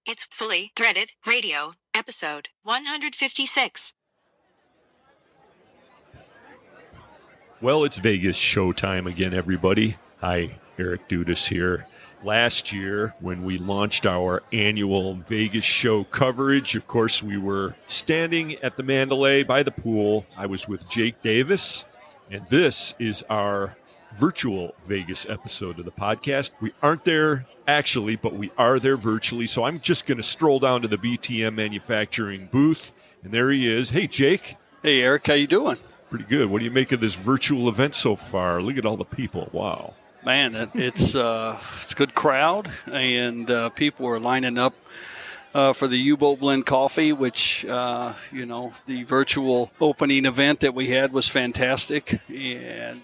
It's Fully Threaded Radio, episode 156. Well, it's Vegas showtime again, everybody. Hi, Eric Dudas here. Last year, when we launched our annual Vegas show coverage, of course, we were standing at the Mandalay by the pool. I was with Jake Davis, and this is our virtual Vegas episode of the podcast. We aren't there actually, but we are there virtually, so I'm just going to stroll down to the BTM manufacturing booth, and there he is. Hey, Jake. Hey, Eric. How you doing? Pretty good. What do you make of this virtual event so far? Look at all the people. Wow. Man, it's a good crowd, and people are lining up for the U-Boat Blend coffee, which, the virtual opening event that we had was fantastic. And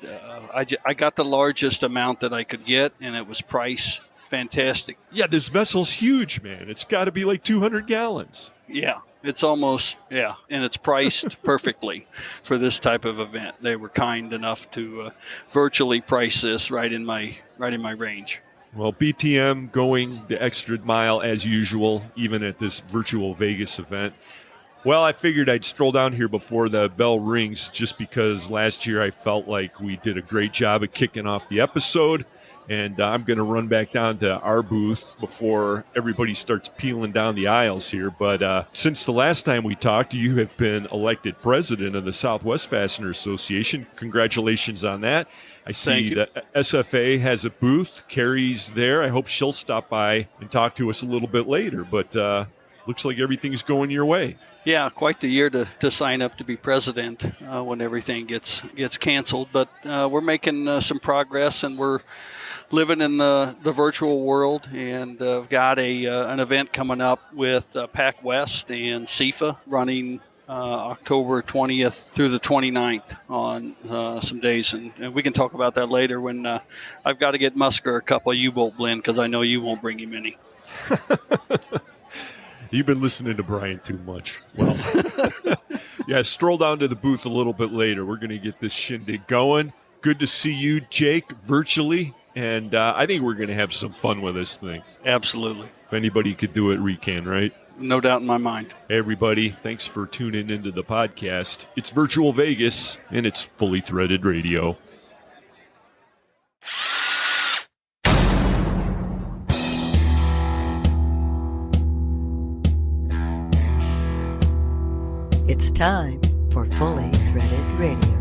I got the largest amount that I could get, and it was priced fantastic. Yeah, this vessel's huge, man. It's got to be like 200 gallons. Yeah. It's almost, and it's priced perfectly for this type of event. They were kind enough to virtually price this right in my range. Well, BTM going the extra mile as usual, even at this virtual Vegas event. Well, I figured I'd stroll down here before the bell rings just because last year I felt like we did a great job of kicking off the episode. And I'm going to run back down to our booth before everybody starts peeling down the aisles here. But since the last time we talked, you have been elected president of the Southwest Fastener Association. Congratulations on that. I see that SFA has a booth. Cari's there. I hope she'll stop by and talk to us a little bit later. But looks like everything's going your way. Yeah, quite the year to sign up to be president when everything gets canceled. But we're making some progress, and we're living in the virtual world, and I've got an event coming up with Pac West and SEFA running October 20th through the 29th on some days, and we can talk about that later when I've got to get Musker a couple of U-Boat Blend because I know you won't bring him any. You've been listening to Brian too much. Well, yeah, stroll down to the booth a little bit later. We're going to get this shindig going. Good to see you, Jake, virtually. And I think we're going to have some fun with this thing. Absolutely. If anybody could do it, we can, right? No doubt in my mind. Hey, everybody, thanks for tuning into the podcast. It's Virtual Vegas, and it's Fully Threaded Radio. It's time for Fully Threaded Radio.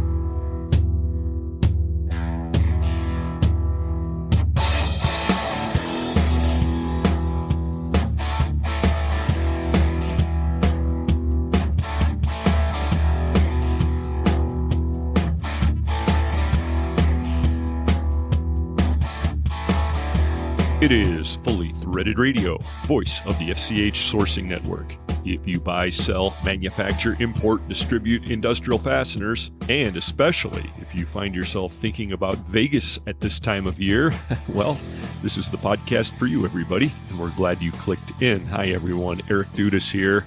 It is Fully Threaded Radio, voice of the FCH Sourcing Network. If you buy, sell, manufacture, import, distribute industrial fasteners, and especially if you find yourself thinking about Vegas at this time of year, well, this is the podcast for you, everybody, and we're glad you clicked in. Hi, everyone. Eric Dudas here,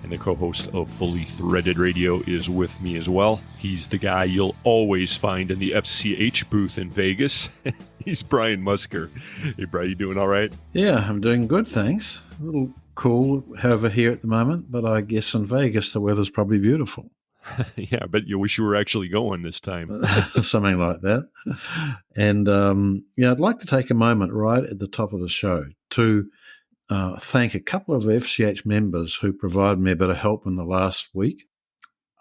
and the co-host of Fully Threaded Radio is with me as well. He's the guy you'll always find in the FCH booth in Vegas. He's Brian Musker. Hey, Brian, you doing all right? Yeah, I'm doing good, thanks. A little cool, however, here at the moment, but I guess in Vegas the weather's probably beautiful. Yeah, I bet you wish you were actually going this time. Something like that. And, I'd like to take a moment right at the top of the show to thank a couple of FCH members who provided me a bit of help in the last week.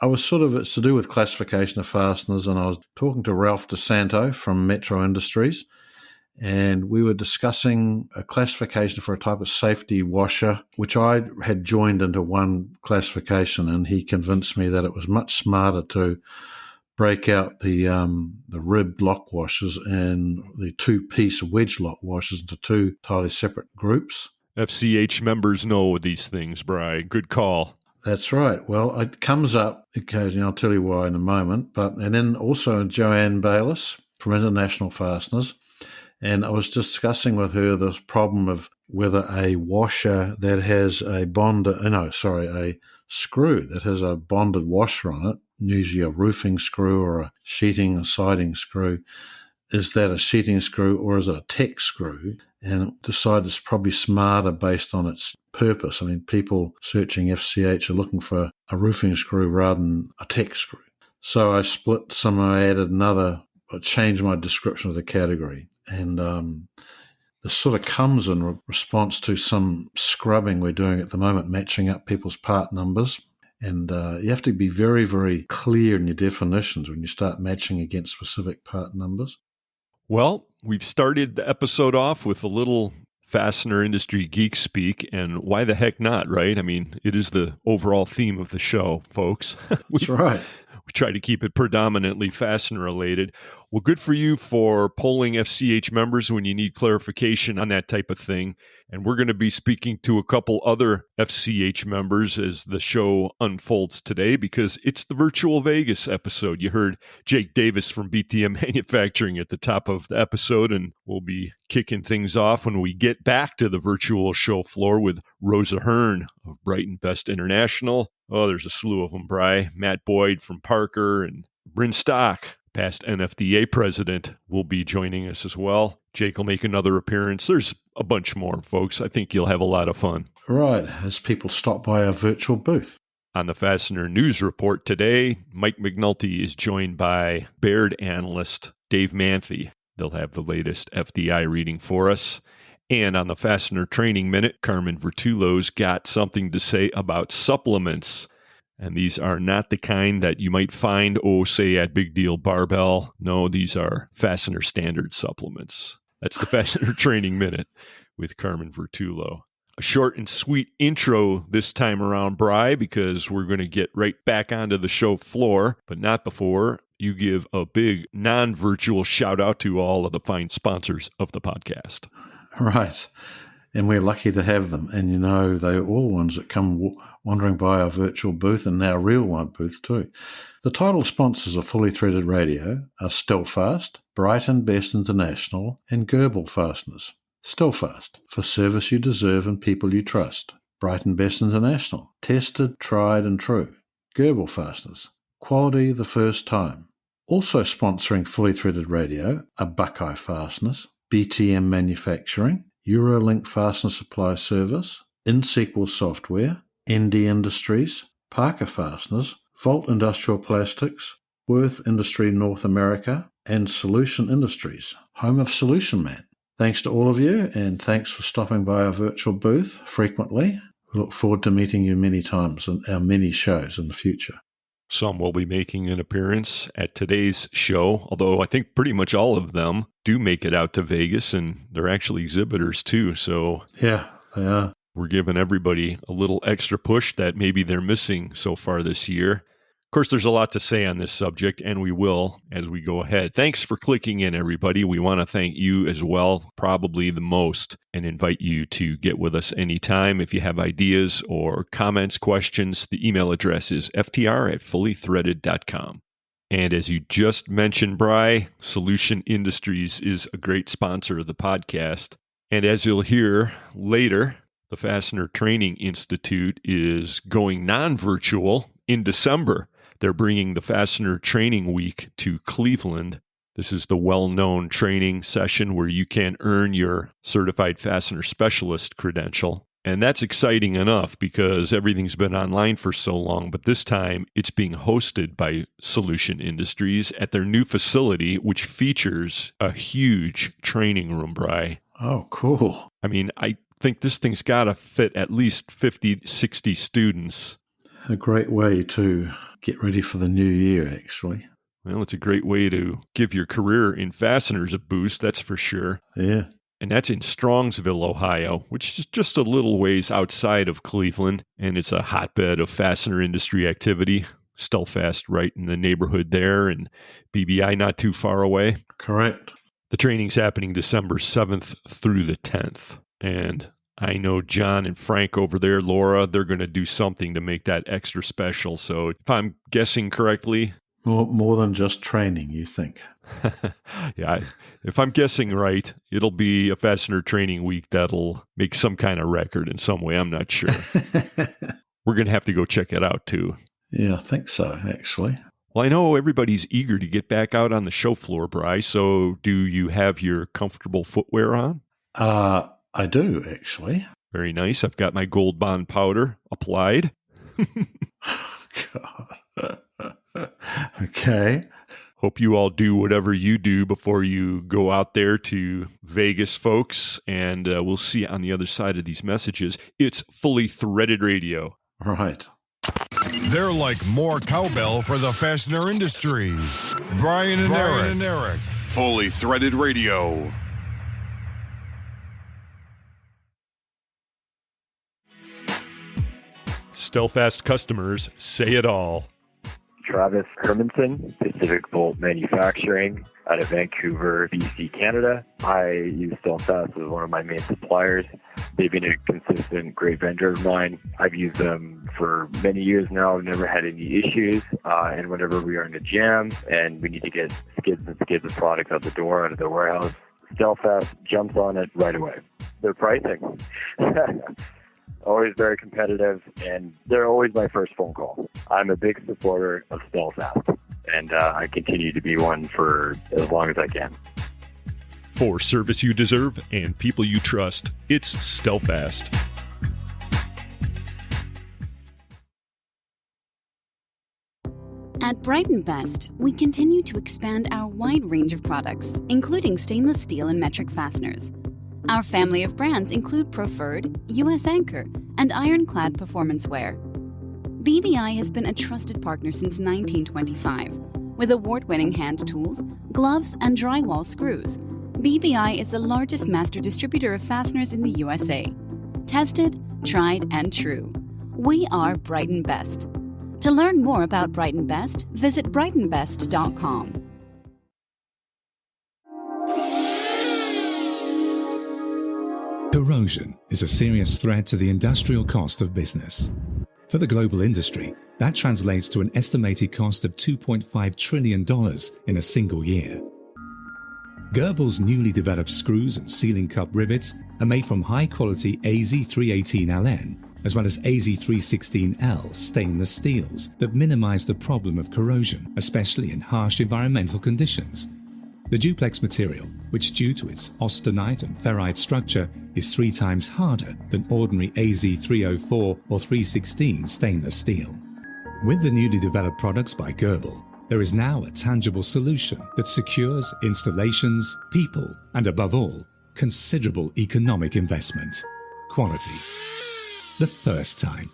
It's to do with classification of fasteners, and I was talking to Ralph DeSanto from Metro Industries, and we were discussing a classification for a type of safety washer, which I had joined into one classification, and he convinced me that it was much smarter to break out the ribbed lock washers and the two-piece wedge lock washers into two entirely separate groups. FCH members know these things, Brian. Good call. That's right. Well, it comes up occasionally. I'll tell you why in a moment. And then also Joanne Bayliss from International Fasteners. And I was discussing with her this problem of whether a washer that has a screw that has a bonded washer on it, usually a roofing screw or a sheeting or siding screw, is that a sheeting screw or is it a tech screw? and decided it's probably smarter based on its purpose. I mean, people searching FCH are looking for a roofing screw rather than a tech screw. So I split some, I added another, I changed my description of the category. And this sort of comes in response to some scrubbing we're doing at the moment, matching up people's part numbers. And you have to be very, very clear in your definitions when you start matching against specific part numbers. Well, we've started the episode off with a little fastener industry geek speak, and why the heck not, right? I mean, it is the overall theme of the show, folks. That's right. We try to keep it predominantly fastener related. Well, good for you for polling FCH members when you need clarification on that type of thing. And we're going to be speaking to a couple other FCH members as the show unfolds today, because it's the Virtual Vegas episode. You heard Jake Davis from BTM Manufacturing at the top of the episode, and we'll be kicking things off when we get back to the virtual show floor with Rosa Hearn of Brighton Best International. Oh, there's a slew of them, Bry. Matt Boyd from Parker, and Bryn Stock, past NFDA president, will be joining us as well. Jake will make another appearance. There's a bunch more, folks. I think you'll have a lot of fun. Right, as people stop by our virtual booth. On the Fastener News Report today, Mike McNulty is joined by Baird analyst Dave Manthey. They'll have the latest FDI reading for us. And on the Fastener Training Minute, Carmen Vertullo's got something to say about supplements. And these are not the kind that you might find, say, at Big Deal Barbell. No, these are Fastener Standard supplements. That's the Fastener Training Minute with Carmen Vertullo. A short and sweet intro this time around, Bry, because we're going to get right back onto the show floor, but not before you give a big non-virtual shout out to all of the fine sponsors of the podcast. Right. And we're lucky to have them. And you know, they're all ones that come wandering by our virtual booth and our real one booth too. The title sponsors of Fully Threaded Radio are Stelfast, Brighton Best International, and Gerbil Fasteners. Stelfast, for service you deserve and people you trust. Brighton Best International, tested, tried and true. Gerbil Fasteners, quality the first time. Also sponsoring Fully Threaded Radio are Buckeye Fasteners, BTM Manufacturing, Eurolink Fastener Supply Service, InSequel Software, ND Industries, Parker Fasteners, Volt Industrial Plastics, Worth Industry North America, and Solution Industries, home of Solution Man. Thanks to all of you, and thanks for stopping by our virtual booth frequently. We look forward to meeting you many times in our many shows in the future. Some will be making an appearance at today's show, although I think pretty much all of them do make it out to Vegas, and they're actually exhibitors too. So yeah, they are. We're giving everybody a little extra push that maybe they're missing so far this year. Of course, there's a lot to say on this subject, and we will as we go ahead. Thanks for clicking in, everybody. We want to thank you as well, probably the most, and invite you to get with us anytime. If you have ideas or comments, questions, the email address is ftr@fullythreaded.com. And as you just mentioned, Bry, Solution Industries is a great sponsor of the podcast. And as you'll hear later, the Fastener Training Institute is going non-virtual in December. They're bringing the Fastener Training Week to Cleveland. This is the well-known training session where you can earn your Certified Fastener Specialist credential. And that's exciting enough because everything's been online for so long, but this time it's being hosted by Solution Industries at their new facility, which features a huge training room, Bry. Oh, cool. I mean, I think this thing's got to fit at least 50, 60 students. A great way to get ready for the new year, actually. Well, it's a great way to give your career in fasteners a boost, that's for sure. Yeah. And that's in Strongsville, Ohio, which is just a little ways outside of Cleveland. And it's a hotbed of fastener industry activity. Stelfast right in the neighborhood there, and BBI not too far away. Correct. The training's happening December 7th through the 10th. And I know John and Frank over there, Laura, they're going to do something to make that extra special. So if I'm guessing correctly... More than just training, you think? Yeah, if I'm guessing right, it'll be a Fastener Training Week that'll make some kind of record in some way. I'm not sure. We're going to have to go check it out too. Yeah, I think so, actually. Well, I know everybody's eager to get back out on the show floor, Bry. So do you have your comfortable footwear on? I do, actually. Very nice. I've got my Gold Bond powder applied. God. Okay. Hope you all do whatever you do before you go out there to Vegas, folks. And we'll see you on the other side of these messages. It's Fully Threaded Radio. Right. They're like more cowbell for the fastener industry. Brian and Eric. Fully Threaded Radio. Stelfast customers say it all. Travis Hermanson, Pacific Bolt Manufacturing out of Vancouver, BC, Canada. I use Stelfast as one of my main suppliers. They've been a consistent, great vendor of mine. I've used them for many years now. I've never had any issues. And whenever we are in a jam and we need to get skids and skids of product out the door, out of the warehouse, Stelfast jumps on it right away. Their pricing. Always very competitive, and they're always my first phone call. I'm a big supporter of Stelfast, and I continue to be one for as long as I can. For service you deserve and people you trust, it's Stelfast. At Brighton Best, we continue to expand our wide range of products, including stainless steel and metric fasteners. Our family of brands include Preferred, US Anchor, and Ironclad Performance Wear. BBI has been a trusted partner since 1925. With award-winning hand tools, gloves, and drywall screws, BBI is the largest master distributor of fasteners in the USA. Tested, tried, and true. We are Brighton Best. To learn more about Brighton Best, visit brightonbest.com. Corrosion is a serious threat to the industrial cost of business. For the global industry, that translates to an estimated cost of $2.5 trillion in a single year. Goebbels' newly developed screws and sealing cup rivets are made from high-quality AZ318LN as well as AZ316L stainless steels that minimize the problem of corrosion, especially in harsh environmental conditions. The duplex material, which due to its austenite and ferrite structure is 3 times harder than ordinary AZ304 or 316 stainless steel. With the newly developed products by Goebbels, there is now a tangible solution that secures installations, people, and above all, considerable economic investment. Quality. The first time.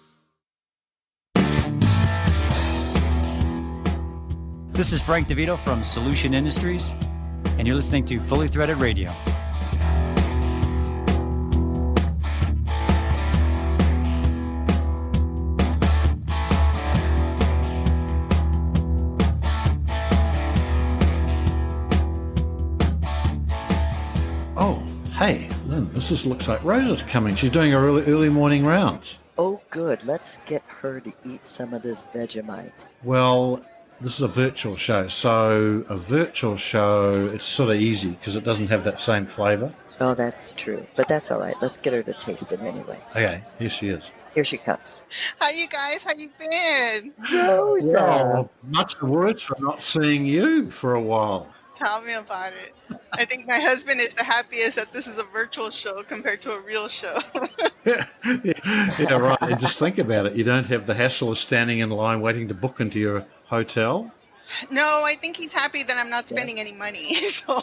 This is Frank DeVito from Solution Industries, and you're listening to Fully Threaded Radio. Oh, hey, Lynn, looks like Rosa's coming. She's doing her early morning rounds. Oh, good. Let's get her to eat some of this Vegemite. Well, this is a virtual show, so a virtual show, it's sort of easy because it doesn't have that same flavour. Oh, that's true. But that's all right. Let's get her to taste it anyway. Okay, here she is. Here she comes. Hi, you guys. How you been? Rosa. Well, much worse for not seeing you for a while. Tell me about it. I think my husband is the happiest that this is a virtual show compared to a real show. Yeah, right. And just think about it. You don't have the hassle of standing in line waiting to book into your hotel. No, I think he's happy that I'm not spending any money. So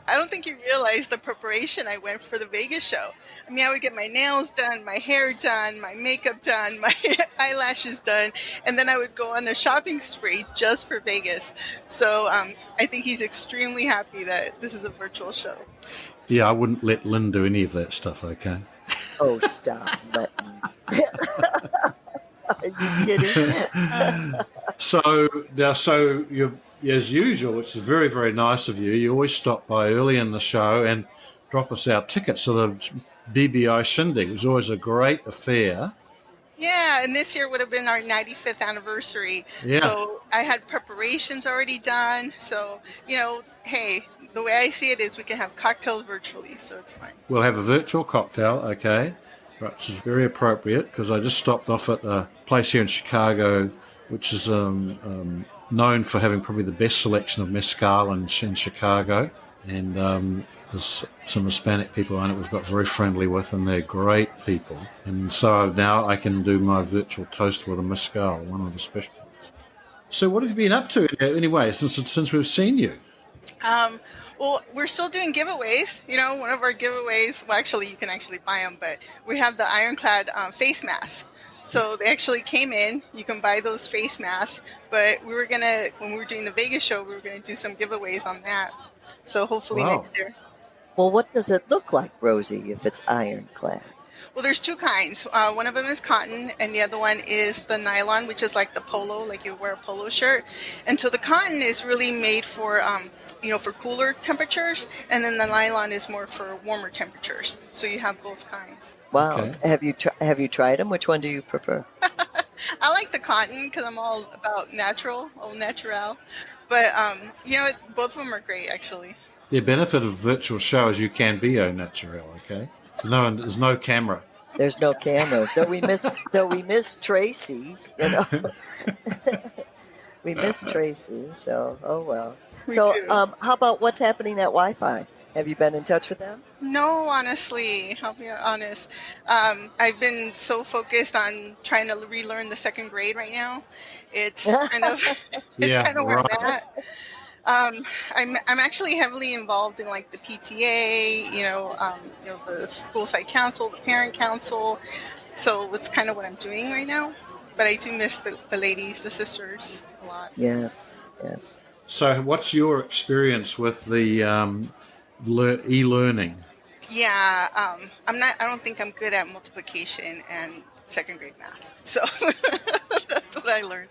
I don't think you realize the preparation I went for the Vegas show. I mean, I would get my nails done, my hair done, my makeup done, my eyelashes done, and then I would go on a shopping spree just for Vegas. So I think he's extremely happy that this is a virtual show. Yeah, I wouldn't let Lynn do any of that stuff, okay? Oh, stop. Let me. Are you kidding? So you, as usual, it's very, very nice of you. You always stop by early in the show and drop us our tickets to the BBI Shindig. It was always a great affair. Yeah, and this year would have been our 95th anniversary. Yeah. So I had preparations already done. So, hey, the way I see it is we can have cocktails virtually, so it's fine. We'll have a virtual cocktail, okay? Right, this is very appropriate because I just stopped off at a place here in Chicago, which is known for having probably the best selection of mezcal in Chicago. And there's some Hispanic people I know we've got very friendly with, and they're great people. And so now I can do my virtual toast with a mezcal, one of the special ones. So what have you been up to anyway since we've seen you? Well, we're still doing giveaways. One of our giveaways, well, actually, you can actually buy them, but we have the ironclad face masks. So they actually came in. You can buy those face masks, but when we were doing the Vegas show, we were going to do some giveaways on that. So hopefully next year. Well, what does it look like, Rosie, if it's ironclad? Well, there's two kinds. One of them is cotton, and the other one is the nylon, which is like the polo, like you wear a polo shirt. And so the cotton is really made for, for cooler temperatures, and then the nylon is more for warmer temperatures. So you have both kinds. Wow. Okay. Have you tried them? Which one do you prefer? I like the cotton because I'm all about natural, au natural. But, both of them are great, actually. The benefit of virtual show is you can be au naturel, okay? There's no camera. There's no camera. Though we miss Tracy, we miss Tracy, so oh well. How about what's happening at Wi-Fi? Have you been in touch with them? No, honestly, I'll be honest. I've been so focused on trying to relearn the second grade right now. It's kind of where I'm at. I'm actually heavily involved in like the PTA, the school site council, the parent council. So it's kind of what I'm doing right now. But I do miss the ladies, the sisters a lot. Yes. So what's your experience with the e-learning? Yeah, I don't think I'm good at multiplication and second grade math. So that's what I learned.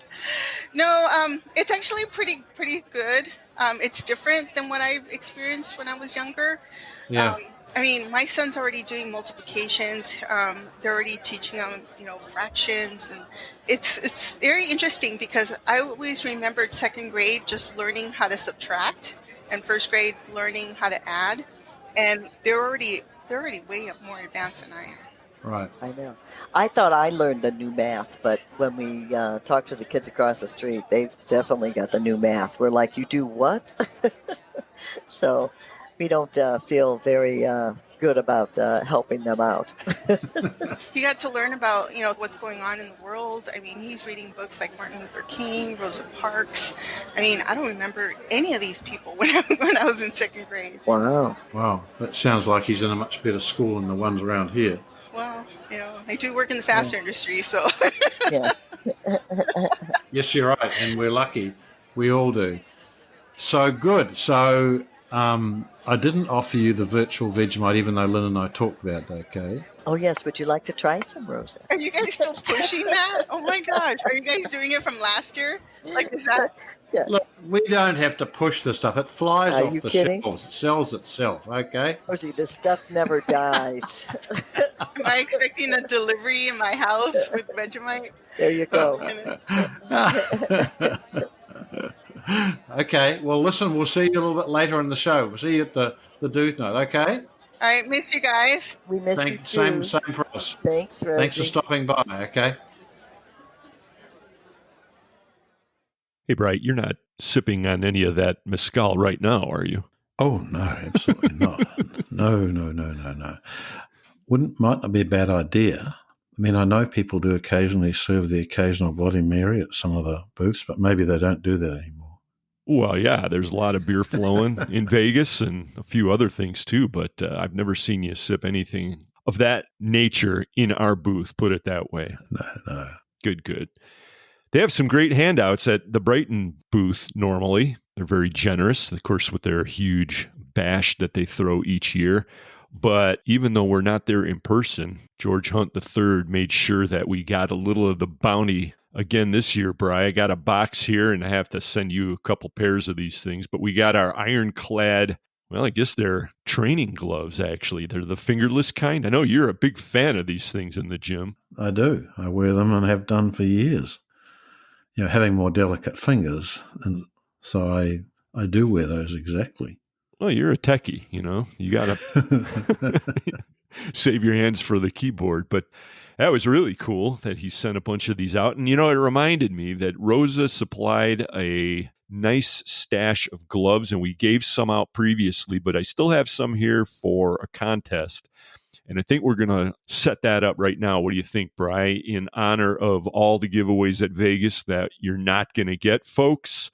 No, it's actually pretty good. It's different than what I experienced when I was younger. Yeah. My son's already doing multiplications. They're already teaching them, fractions, and it's very interesting because I always remembered second grade just learning how to subtract, and first grade learning how to add, and they're already way up more advanced than I am. Right. I know. I thought I learned the new math, but when we talked to the kids across the street, they've definitely got the new math. We're like, you do what? So we don't feel very good about helping them out. He got to learn about, what's going on in the world. He's reading books like Martin Luther King, Rosa Parks. I don't remember any of these people when I was in second grade. Wow. That sounds like he's in a much better school than the ones around here. Well, I do work in the fastener industry, so. Yeah. Yes, you're right, and we're lucky. We all do. So good. So I didn't offer you the virtual Vegemite, even though Lynn and I talked about it, okay? Oh, yes. Would you like to try some, Rosa? Are you guys still pushing that? Oh, my gosh. Are you guys doing it from last year? Is that? Yeah. Look, we don't have to push the stuff. It flies Are off you the kidding? shelves. It sells itself, okay? Rosie, this stuff never dies. Am I expecting a delivery in my house with Vegemite? There you go. Okay, well, listen, we'll see you a little bit later in the show. We'll see you at the Dooth Note, okay? All right, miss you guys. We miss you too. Same for us. Thanks, Rosie. Thanks for stopping by, okay? Hey, Bright, you're not sipping on any of that mezcal right now, are you? Oh, no, absolutely not. No. Might not be a bad idea. I know people do occasionally serve the occasional Bloody Mary at some of the booths, but maybe they don't do that anymore. Well, yeah, there's a lot of beer flowing in Vegas and a few other things too, but I've never seen you sip anything of that nature in our booth, put it that way. No. Good. They have some great handouts at the Brighton booth normally. They're very generous, of course, with their huge bash that they throw each year. But even though we're not there in person, George Hunt III made sure that we got a little of the bounty again this year, Bri. I got a box here, and I have to send you a couple pairs of these things. But we got our ironclad, well, I guess they're training gloves, actually. They're the fingerless kind. I know you're a big fan of these things in the gym. I do. I wear them and have done for years. Having more delicate fingers, and so I do wear those exactly. Well, you're a techie, You got to save your hands for the keyboard. But that was really cool that he sent a bunch of these out. And, it reminded me that Rosa supplied a nice stash of gloves, and we gave some out previously, but I still have some here for a contest. And I think we're going to set that up right now. What do you think, Bri? In honor of all the giveaways at Vegas that you're not going to get, folks,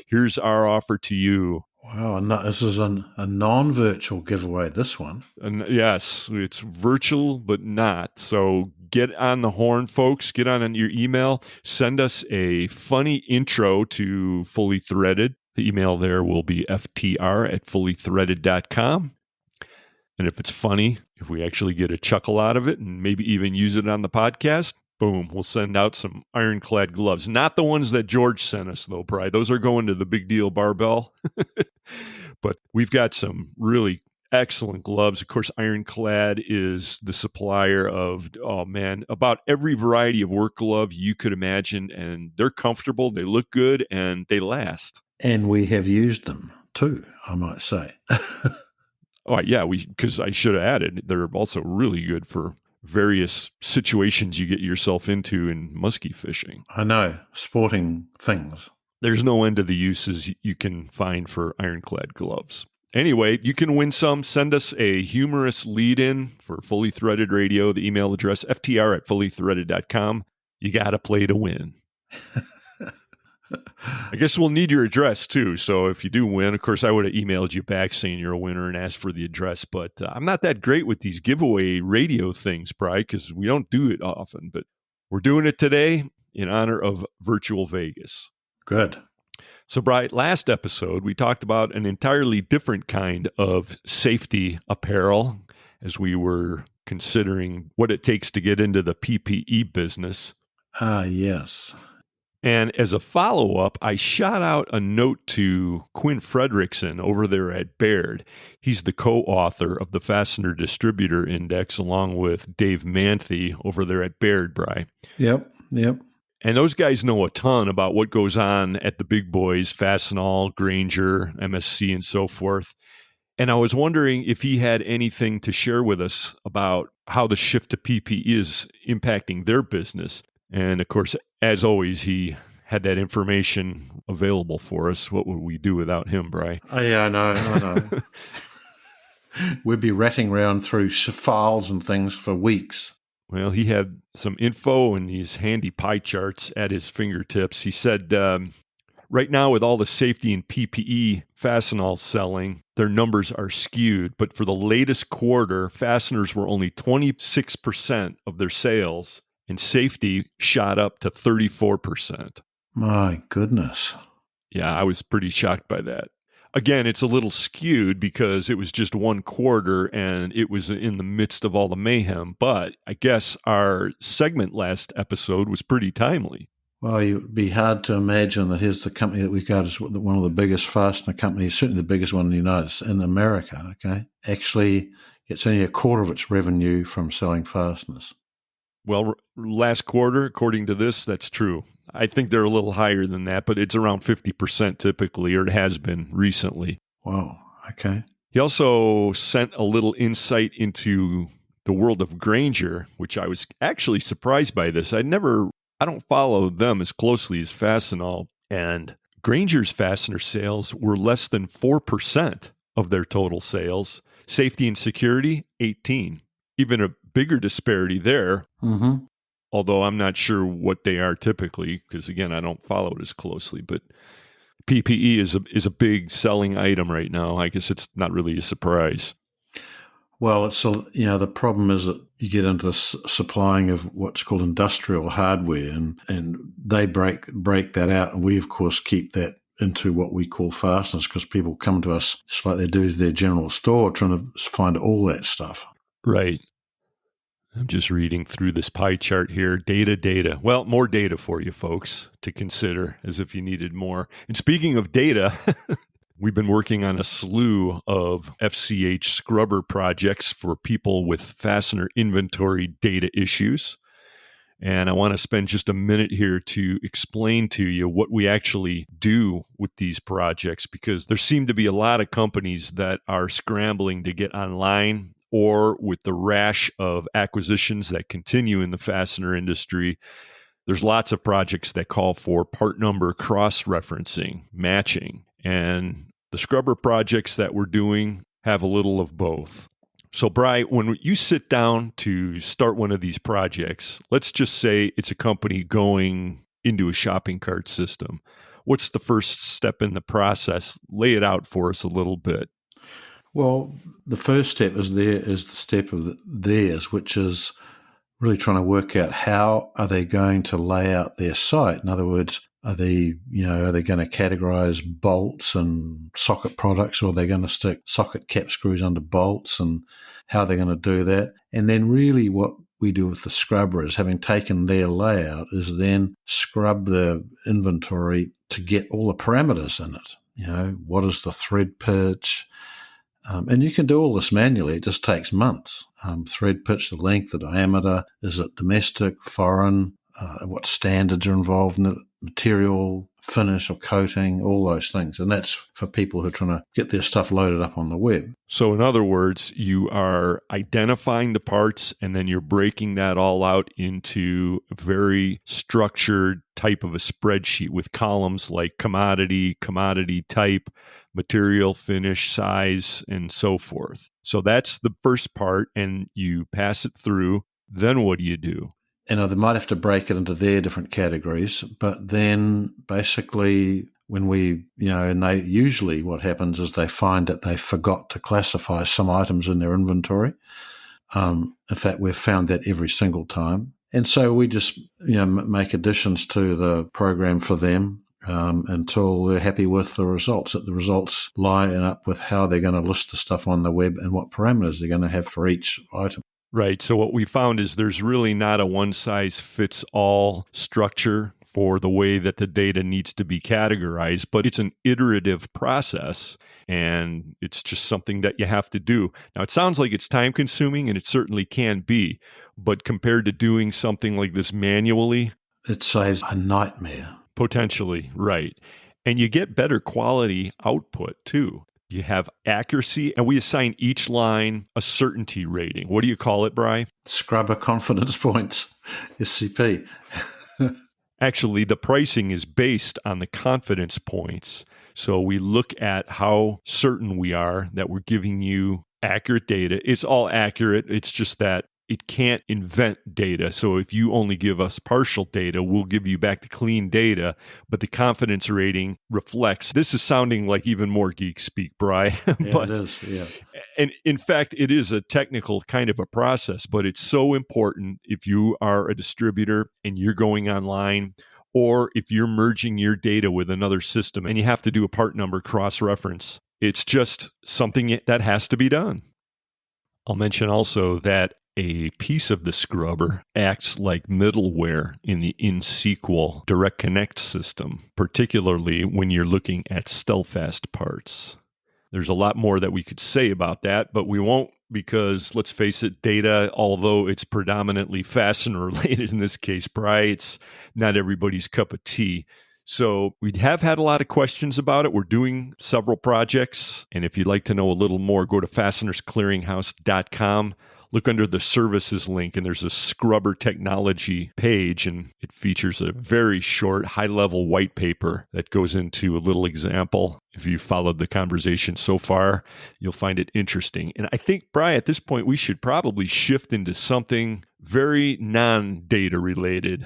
here's our offer to you. Wow, no, this is a non-virtual giveaway, this one. And yes, it's virtual, but not. So get on the horn, folks. Get on your email. Send us a funny intro to Fully Threaded. The email there will be ftr@fullythreaded.com. And if it's funny, if we actually get a chuckle out of it and maybe even use it on the podcast, boom, we'll send out some ironclad gloves. Not the ones that George sent us, though, Bri. Those are going to the Big Deal Barbell. But we've got some really excellent gloves. Of course, Ironclad is the supplier of, about every variety of work glove you could imagine. And they're comfortable, they look good, and they last. And we have used them, too, I might say. Oh, yeah, because I should have added, they're also really good for various situations you get yourself into in muskie fishing. I know, sporting things. There's no end to the uses you can find for ironclad gloves. Anyway, you can win some. Send us a humorous lead-in for Fully Threaded Radio. The email address, ftr@fullythreaded.com. You got to play to win. I guess we'll need your address, too. So if you do win, of course, I would have emailed you back saying you're a winner and asked for the address. But I'm not that great with these giveaway radio things, Bri, because we don't do it often. But we're doing it today in honor of Virtual Vegas. Good. So, Bri, last episode, we talked about an entirely different kind of safety apparel as we were considering what it takes to get into the PPE business. Yes. And as a follow-up, I shot out a note to Quinn Fredrickson over there at Baird. He's the co-author of the Fastener Distributor Index, along with Dave Manthey over there at Baird, Bri. Yep. And those guys know a ton about what goes on at the big boys, Fastenal, Grainger, MSC, and so forth. And I was wondering if he had anything to share with us about how the shift to PPE is impacting their business. And of course, as always, he had that information available for us. What would we do without him, Bri? Oh, yeah, I know. We'd be ratting around through files and things for weeks. Well, he had some info and these handy pie charts at his fingertips. He said, right now, with all the safety and PPE Fastenal selling, their numbers are skewed. But for the latest quarter, fasteners were only 26% of their sales, and safety shot up to 34%. My goodness. Yeah, I was pretty shocked by that. Again, it's a little skewed because it was just one quarter and it was in the midst of all the mayhem. But I guess our segment last episode was pretty timely. Well, it would be hard to imagine that here's the company that we got as one of the biggest fastener companies, certainly the biggest one in America, okay? Actually, it's only a quarter of its revenue from selling fasteners. Well, last quarter, according to this, that's true. I think they're a little higher than that, but it's around 50% typically, or it has been recently. Wow, okay. He also sent a little insight into the world of Grainger, which I was actually surprised by this. I don't follow them as closely as Fastenal, and Grainger's fastener sales were less than 4% of their total sales. Safety and security, 18%. Even a bigger disparity there, although I'm not sure what they are typically, because again, I don't follow it as closely, but PPE is a big selling item right now. I guess it's not really a surprise. Well, the problem is that you get into the supplying of what's called industrial hardware, and they break that out, and we of course keep that into what we call fasteners because people come to us just like they do to their general store trying to find all that stuff. Right. I'm just reading through this pie chart here. Data. Well, more data for you folks to consider as if you needed more. And speaking of data, we've been working on a slew of FCH Scrubber projects for people with fastener inventory data issues. And I want to spend just a minute here to explain to you what we actually do with these projects, because there seem to be a lot of companies that are scrambling to get online, or with the rash of acquisitions that continue in the fastener industry, There's lots of projects that call for part number cross-referencing, matching, and the scrubber projects that we're doing have a little of both. So, Bri, when you sit down to start one of these projects, let's just say it's a company going into a shopping cart system. What's the first step in the process? Lay it out for us a little bit. Well, the first step is the step of theirs, which is really trying to work out how are they going to lay out their site. In other words, are they going to categorize bolts and socket products, or are they going to stick socket cap screws under bolts, and how they're going to do that? And then really what we do with the scrubber is, having taken their layout, is then scrub the inventory to get all the parameters in it. What is the thread pitch? And you can do all this manually. It just takes months. Thread pitch, the length, the diameter, is it domestic, foreign, what standards are involved in it, material, finish or coating, all those things. And that's for people who are trying to get their stuff loaded up on the web. So in other words, you are identifying the parts and then you're breaking that all out into a very structured type of a spreadsheet with columns like commodity type, material, finish, size, and so forth. So that's the first part, and you pass it through. Then what do you do? They might have to break it into their different categories, but then basically when usually what happens is they find that they forgot to classify some items in their inventory. In fact, we've found that every single time. And so we just, make additions to the program for them until they're happy with the results, that the results line up with how they're going to list the stuff on the web and what parameters they're going to have for each item. Right. So what we found is there's really not a one-size-fits-all structure for the way that the data needs to be categorized, but it's an iterative process, and it's just something that you have to do. Now, it sounds like it's time-consuming, and it certainly can be, but compared to doing something like this manually, it saves a nightmare. Potentially, right. And you get better quality output, too. You have accuracy, and we assign each line a certainty rating. What do you call it, Bri? Scrubber confidence points, SCP. Actually, the pricing is based on the confidence points. So we look at how certain we are that we're giving you accurate data. It's all accurate. It's just that it can't invent data. So if you only give us partial data, we'll give you back the clean data, but the confidence rating reflects. This is sounding like even more geek speak, Bri. But, it is, yeah. And in fact, it is a technical kind of a process, but it's so important if you are a distributor and you're going online, or if you're merging your data with another system and you have to do a part number cross-reference. It's just something that has to be done. I'll mention also that a piece of the scrubber acts like middleware in the in-SQL direct connect system, particularly when you're looking at Stellfast parts. There's a lot more that we could say about that, but we won't, because let's face it, data, although it's predominantly fastener related in this case, Bri, it's not everybody's cup of tea. So we have had a lot of questions about it. We're doing several projects, and if you'd like to know a little more, go to fastenersclearinghouse.com. Look under the services link, and there's a scrubber technology page, and it features a very short, high-level white paper that goes into a little example. If you followed the conversation so far, you'll find it interesting. And I think, Bri, at this point, we should probably shift into something very non-data related.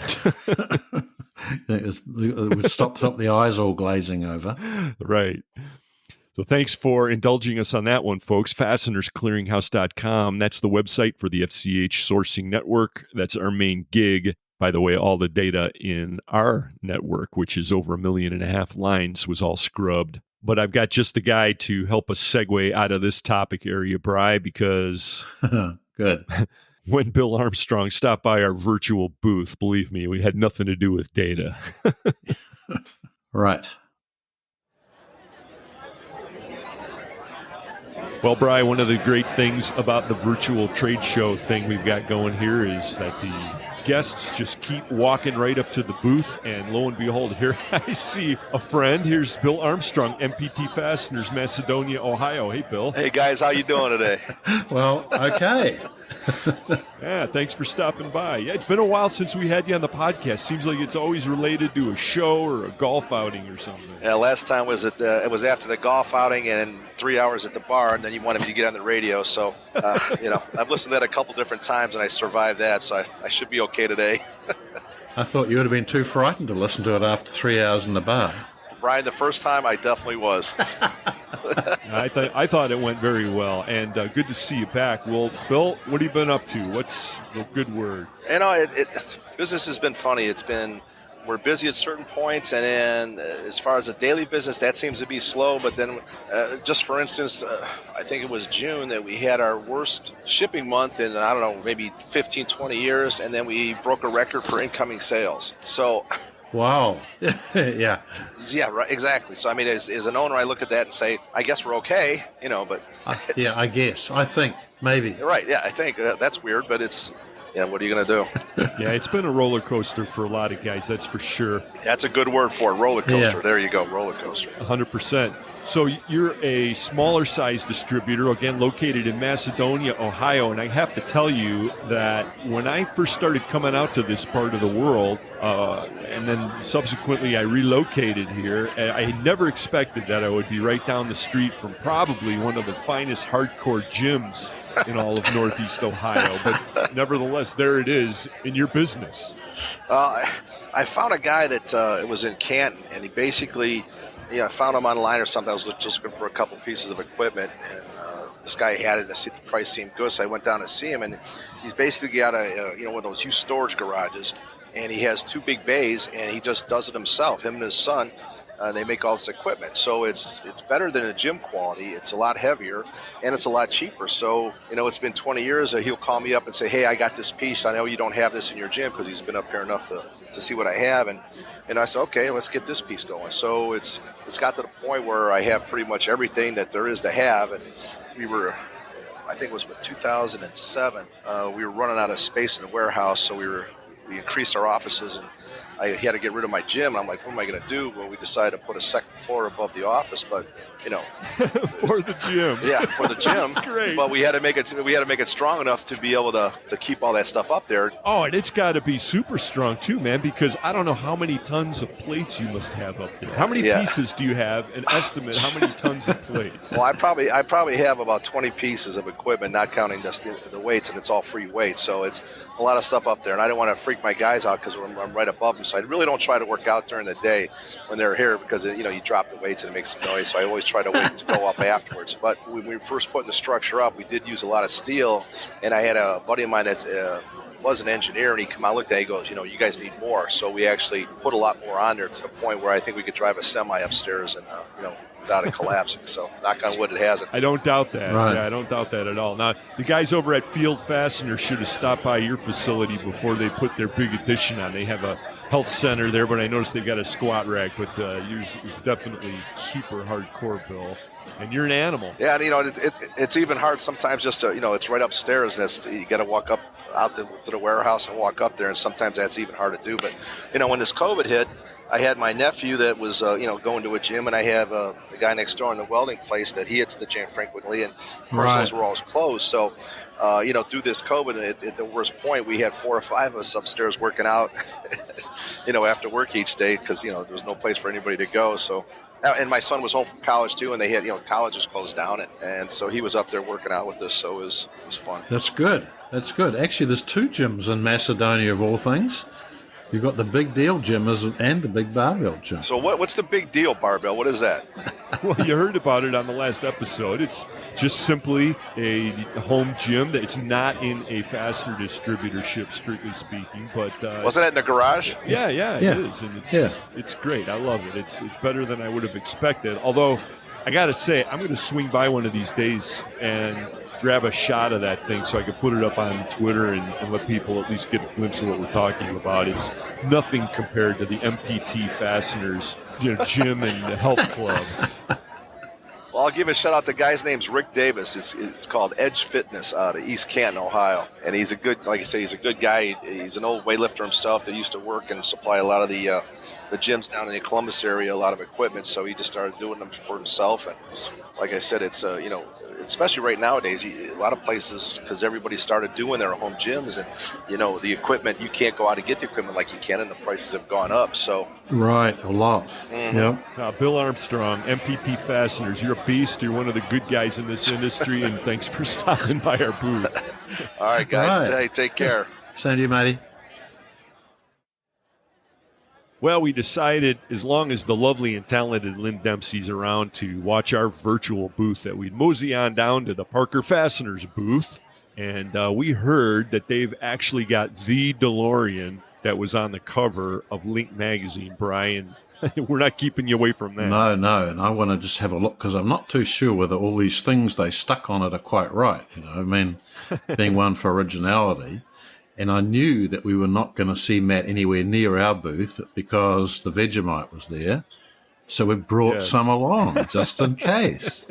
It would stop the eyes all glazing over. Right. So thanks for indulging us on that one, folks. FastenersClearinghouse.com. That's the website for the FCH Sourcing Network. That's our main gig. By the way, all the data in our network, which is over 1.5 million lines, was all scrubbed. But I've got just the guy to help us segue out of this topic area, Bri, because good. When Bill Armstrong stopped by our virtual booth, believe me, we had nothing to do with data. Right. Well, Bri, one of the great things about the virtual trade show thing we've got going here is that the guests just keep walking right up to the booth, and lo and behold, here I see a friend. Here's Bill Armstrong, MPT Fasteners, Macedonia, Ohio. Hey, Bill. Hey, guys, how you doing today? Well, okay. Yeah, thanks for stopping by. Yeah, it's been a while since we had you on the podcast. Seems like it's always related to a show or a golf outing or something. Yeah, last time was it was after the golf outing and 3 hours at the bar, and then you wanted me to get on the radio. So, I've listened to that a couple different times, and I survived that, so I should be okay today. I thought you would have been too frightened to listen to it after 3 hours in the bar. Brian, the first time I definitely was. I thought it went very well, and good to see you back. Well, Bill, what have you been up to? What's the good word? Business has been funny. We're busy at certain points, and then as far as the daily business, that seems to be slow. But then, just for instance, I think it was June that we had our worst shipping month in, I don't know, maybe 15, 20 years, and then we broke a record for incoming sales. So... Wow. Yeah. Yeah, right, exactly. So, I mean, as an owner, I look at that and say, I guess we're okay, but... yeah, I guess. I think. Maybe. Right, yeah, I think. That's weird, but it's... Yeah, what are you going to do? Yeah, it's been a roller coaster for a lot of guys, that's for sure. That's a good word for it, roller coaster. Yeah. There you go, roller coaster. 100%. So you're a smaller size distributor, again, located in Macedonia, Ohio, and I have to tell you that when I first started coming out to this part of the world, and then subsequently I relocated here, I had never expected that I would be right down the street from probably one of the finest hardcore gyms in all of Northeast Ohio. But nevertheless, there it is in your business. I found a guy that it was in Canton, and he basically... I found him online or something. I was just looking for a couple pieces of equipment, and this guy had it. The price seemed good, so I went down to see him, and he's basically got one of those used storage garages, and he has 2 big bays, and he just does it himself. Him and his son, they make all this equipment. So it's better than a gym quality. It's a lot heavier, and it's a lot cheaper. So, it's been 20 years. He'll call me up and say, hey, I got this piece. I know you don't have this in your gym, because he's been up here enough to see what I have. And I said, okay, let's get this piece going. So it's got to the point where I have pretty much everything that there is to have. And we were, I think it was 2007, we were running out of space in the warehouse. So we increased our offices, and I had to get rid of my gym. I'm like, what am I going to do? Well, we decided to put a second floor above the office, but for the gym. Yeah, for the gym. That's great. But we had to make it strong enough to be able to keep all that stuff up there. Oh, and it's got to be super strong too, man, because I don't know how many tons of plates you must have up there. How many pieces do you have? An estimate, how many tons of plates? Well, I probably have about 20 pieces of equipment, not counting just the weights, and it's all free weights. So it's a lot of stuff up there, and I don't want to freak my guys out because I'm right above them. So I really don't try to work out during the day when they're here, because you drop the weights and it makes some noise. So I always try to wait to go up afterwards. But when we were first putting the structure up, we did use a lot of steel, and I had a buddy of mine that was an engineer, and he come out, looked at it, he goes, you guys need more. So we actually put a lot more on there, to the point where I think we could drive a semi upstairs and without it collapsing. So knock on wood, it hasn't. I don't doubt that. Right. Yeah, I don't doubt that at all. Now, the guys over at Field Fastener should have stopped by your facility before they put their big addition on. They have a health center there, but I noticed they've got a squat rack, but yours is definitely super hardcore, Bill. And you're an animal. Yeah, and it's even hard sometimes just to, it's right upstairs, and you got to walk up out to the warehouse and walk up there, and sometimes that's even hard to do. But, when this COVID hit, I had my nephew that was, going to a gym, and I have the guy next door in the welding place that he hits the gym frequently, and those were all closed. So, through this COVID, at the worst point, we had 4 or 5 of us upstairs working out, after work each day, because, there was no place for anybody to go. So, and my son was home from college too, and they had, college was closed down, and so he was up there working out with us. So it was fun. That's good. Actually, there's 2 gyms in Macedonia, of all things. You've got the Big Deal Gym and the Big Barbell Gym. So what's the Big Deal Barbell? What is that? Well, you heard about it on the last episode. It's just simply a home gym that it's not in a fastener distributorship, strictly speaking. But wasn't it in the garage? Yeah, it is, and it's great. I love it. It's better than I would have expected. Although I got to say, I'm going to swing by one of these days and grab a shot of that thing so I could put it up on Twitter and let people at least get a glimpse of what we're talking about. It's nothing compared to the MPT Fasteners gym and the health club. Well, I'll give a shout out. The guy's name's Rick Davis. It's called Edge Fitness out of East Canton, Ohio. And he's a good, like I say, he's a good guy. He's an old weightlifter himself that used to work and supply a lot of the gyms down in the Columbus area, a lot of equipment. So he just started doing them for himself. And like I said, it's especially right nowadays, a lot of places, because everybody started doing their home gyms, and the equipment, you can't go out and get the equipment like you can, and the prices have gone up. So right, a lot. Mm-hmm. Yep. Bill Armstrong, MPT Fasteners. You're a beast. You're one of the good guys in this industry, and thanks for stopping by our booth. All right, guys. All right. Hey, take care. Same to you, matey. Well, we decided as long as the lovely and talented Lynn Dempsey's around to watch our virtual booth that we'd mosey on down to the Parker Fasteners booth. And we heard that they've actually got the DeLorean that was on the cover of Link magazine, Brian. We're not keeping you away from that. No, and I want to just have a look because I'm not too sure whether all these things they stuck on it are quite right. I mean, being one for originality. And I knew that we were not going to see Matt anywhere near our booth because the Vegemite was there. So we brought some along just in case.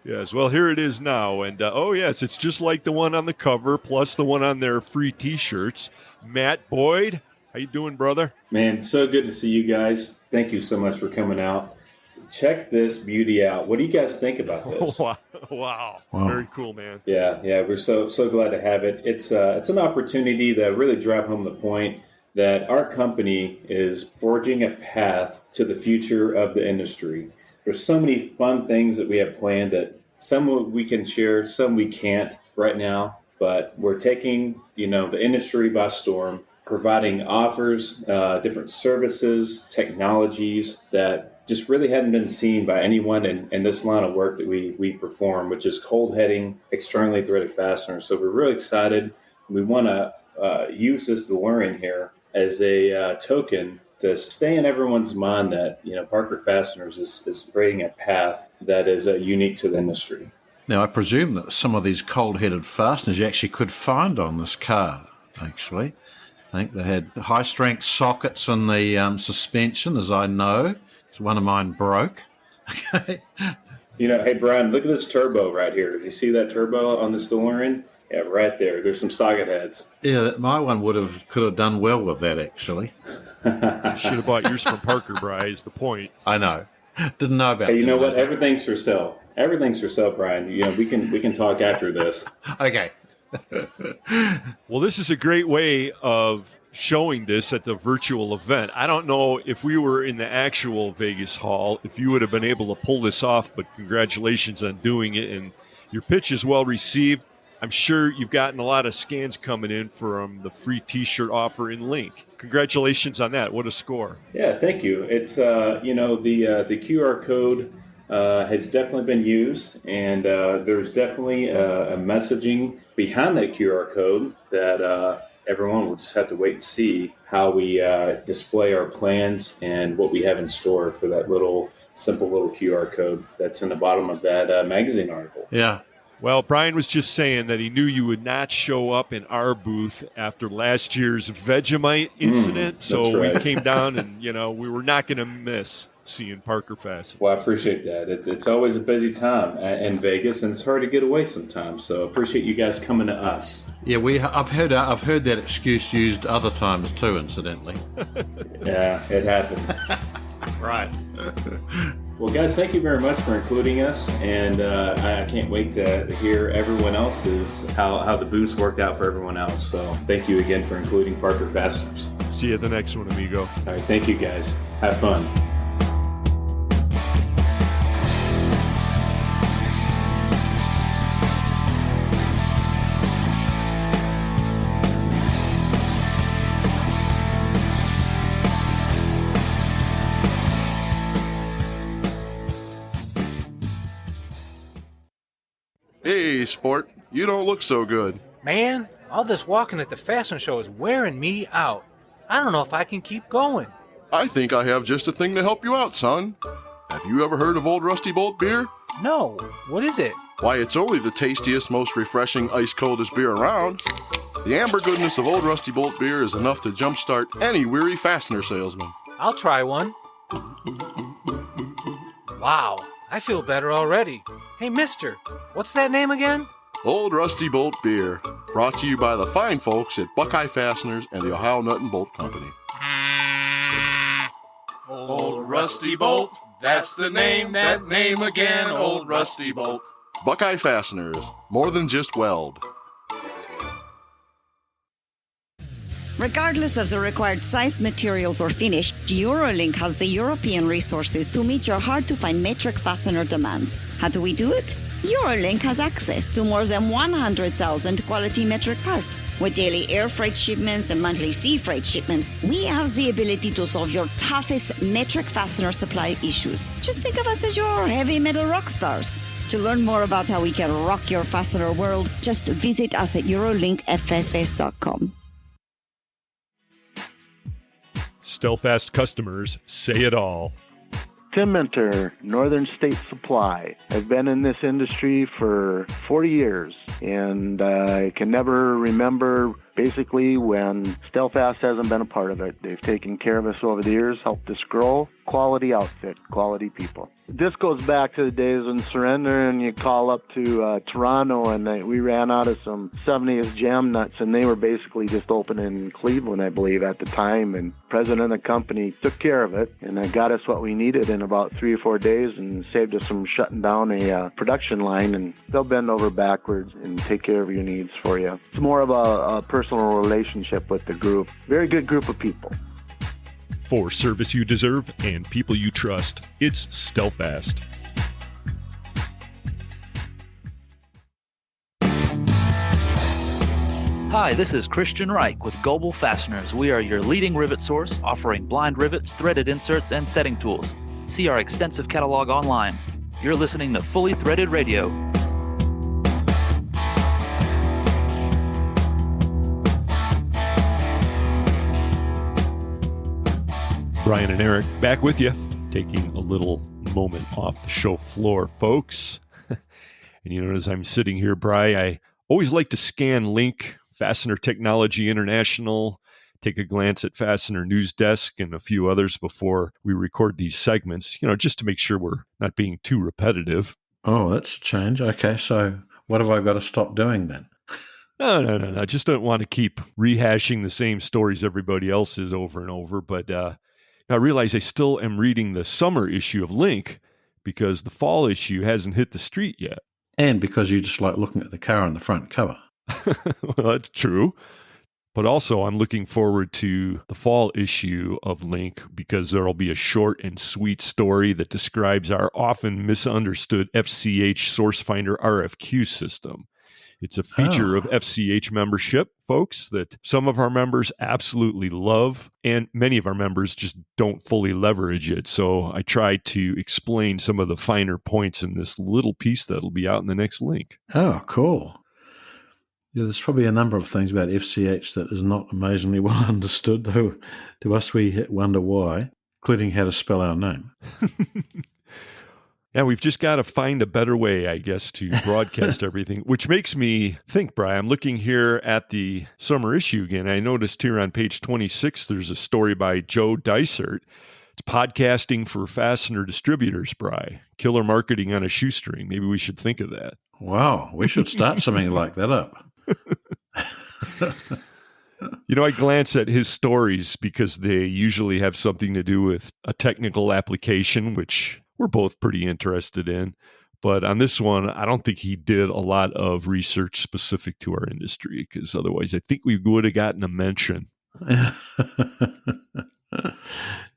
Yes, well, here it is now. And, yes, it's just like the one on the cover plus the one on their free T-shirts. Matt Boyd, how you doing, brother? Man, so good to see you guys. Thank you so much for coming out. Check this beauty out. What do you guys think about this? Wow. Very cool, man. Yeah, we're so glad to have it. It's an opportunity to really drive home the point that our company is forging a path to the future of the industry. There's so many fun things that we have planned that some we can share, some we can't right now, but we're taking, the industry by storm, providing offers, different services, technologies that just really hadn't been seen by anyone in this line of work that we perform, which is cold heading, externally threaded fasteners. So we're really excited. We want to use this DeLorean here as a token to stay in everyone's mind that, Parker Fasteners is creating a path that is unique to the industry. Now, I presume that some of these cold-headed fasteners you actually could find on this car, actually. I think they had high-strength sockets in the suspension, as I know. One of mine broke. Okay. Hey, Brian, look at this turbo right here. Do you see that turbo on this DeLorean? Yeah, right there. There's some socket heads. Yeah, my one could have done well with that, actually. You should have bought yours from Parker, Brian, is the point. I know. Didn't know about Hey, you know what? Everything's for sale. Everything's for sale, Brian. We can talk after this. Okay. Well, this is a great way of showing this at the virtual event. I don't know if we were in the actual Vegas hall, if you would have been able to pull this off, but congratulations on doing it. And your pitch is well received. I'm sure you've gotten a lot of scans coming in from the free T-shirt offer in Link. Congratulations on that. What a score. Yeah, thank you. It's, the QR code has definitely been used, and there's definitely a messaging behind that QR code that everyone will just have to wait and see how we display our plans and what we have in store for that simple little QR code that's in the bottom of that magazine article. Yeah. Well, Brian was just saying that he knew you would not show up in our booth after last year's Vegemite incident. So right. We came down and, we were not going to miss seeing Parker Fasteners. Well, I appreciate that. It's always a busy time in Vegas, and it's hard to get away sometimes. So I appreciate you guys coming to us. Yeah, I've heard that excuse used other times too, incidentally. Yeah, it happens. Right. Well, guys, thank you very much for including us, and I can't wait to hear everyone else's how the booths worked out for everyone else. So thank you again for including Parker Fasteners. See you at the next one, amigo. All right, thank you, guys. Have fun. Hey, sport, you don't look so good. Man, all this walking at the Fastener Show is wearing me out. I don't know if I can keep going. I think I have just a thing to help you out, son. Have you ever heard of Old Rusty Bolt beer? No, what is it? Why, it's only the tastiest, most refreshing, ice-coldest beer around. The amber goodness of Old Rusty Bolt beer is enough to jumpstart any weary fastener salesman. I'll try one. Wow, I feel better already. Hey, mister, what's that name again? Old Rusty Bolt beer, brought to you by the fine folks at Buckeye Fasteners and the Ohio Nut and Bolt Company. Old Rusty Bolt, that's the name, that name again, Old Rusty Bolt. Buckeye Fasteners, more than just weld. Regardless of the required size, materials, or finish, Eurolink has the European resources to meet your hard-to-find metric fastener demands. How do we do it? Eurolink has access to more than 100,000 quality metric parts. With daily air freight shipments and monthly sea freight shipments, we have the ability to solve your toughest metric fastener supply issues. Just think of us as your heavy metal rock stars. To learn more about how we can rock your fastener world, just visit us at eurolinkfss.com. Stelfast customers say it all. Tim Minter, Northern State Supply. I've been in this industry for 40 years, and I can never remember basically when Stelfast hasn't been a part of it. They've taken care of us over the years, helped us grow. Quality outfit, quality people. This goes back to the days when Surrender and you call up to Toronto, and we ran out of some 70s jam nuts, and they were basically just open in Cleveland, I believe, at the time. And president of the company took care of it, and it got us what we needed in about 3 or 4 days and saved us from shutting down a production line. And they'll bend over backwards and take care of your needs for you. It's more of a personal relationship with the group. Very good group of people. For service you deserve and people you trust, it's Stelfast. Hi, this is Christian Reich with Global Fasteners. We are your leading rivet source, offering blind rivets, threaded inserts, and setting tools. See our extensive catalog online. You're listening to Fully Threaded Radio. Brian and Eric back with you, taking a little moment off the show floor, folks. And you know, as I'm sitting here, Brian, I always like to scan Link, Fastener Technology International, take a glance at Fastener News Desk and a few others before we record these segments, you know, just to make sure we're not being too repetitive. Oh, that's a change. Okay, so what have I got to stop doing then? No. I just don't want to keep rehashing the same stories everybody else is over and over, but I realize I still am reading the summer issue of Link because the fall issue hasn't hit the street yet. And because you just like looking at the car on the front cover. Well, that's true. But also I'm looking forward to the fall issue of Link because there'll be a short and sweet story that describes our often misunderstood FCH SourceFinder RFQ system. It's a feature of FCH membership, folks, that some of our members absolutely love, and many of our members just don't fully leverage it. So I tried to explain some of the finer points in this little piece that'll be out in the next link. Oh, cool. Yeah, there's probably a number of things about FCH that is not amazingly well understood, though to us we wonder why, including how to spell our name. Yeah, we've just got to find a better way, I guess, to broadcast everything, which makes me think, Brian, I'm looking here at the summer issue again. I noticed here on page 26, there's a story by Joe Dysert. It's podcasting for fastener distributors, Brian. Killer marketing on a shoestring. Maybe we should think of that. Wow, we should start something like that up. You know, I glance at his stories because they usually have something to do with a technical application, which we're both pretty interested in. But on this one, I don't think he did a lot of research specific to our industry because otherwise I think we would have gotten a mention.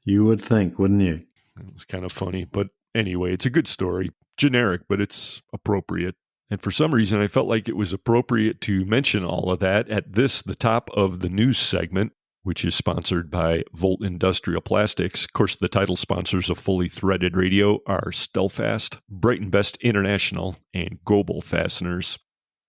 You would think, wouldn't you? It was kind of funny. But anyway, it's a good story. Generic, but it's appropriate. And for some reason, I felt like it was appropriate to mention all of that at the top of the news segment, which is sponsored by Volt Industrial Plastics. Of course, the title sponsors of Fully Threaded Radio are Stelfast, Brighton Best International, and Global Fasteners.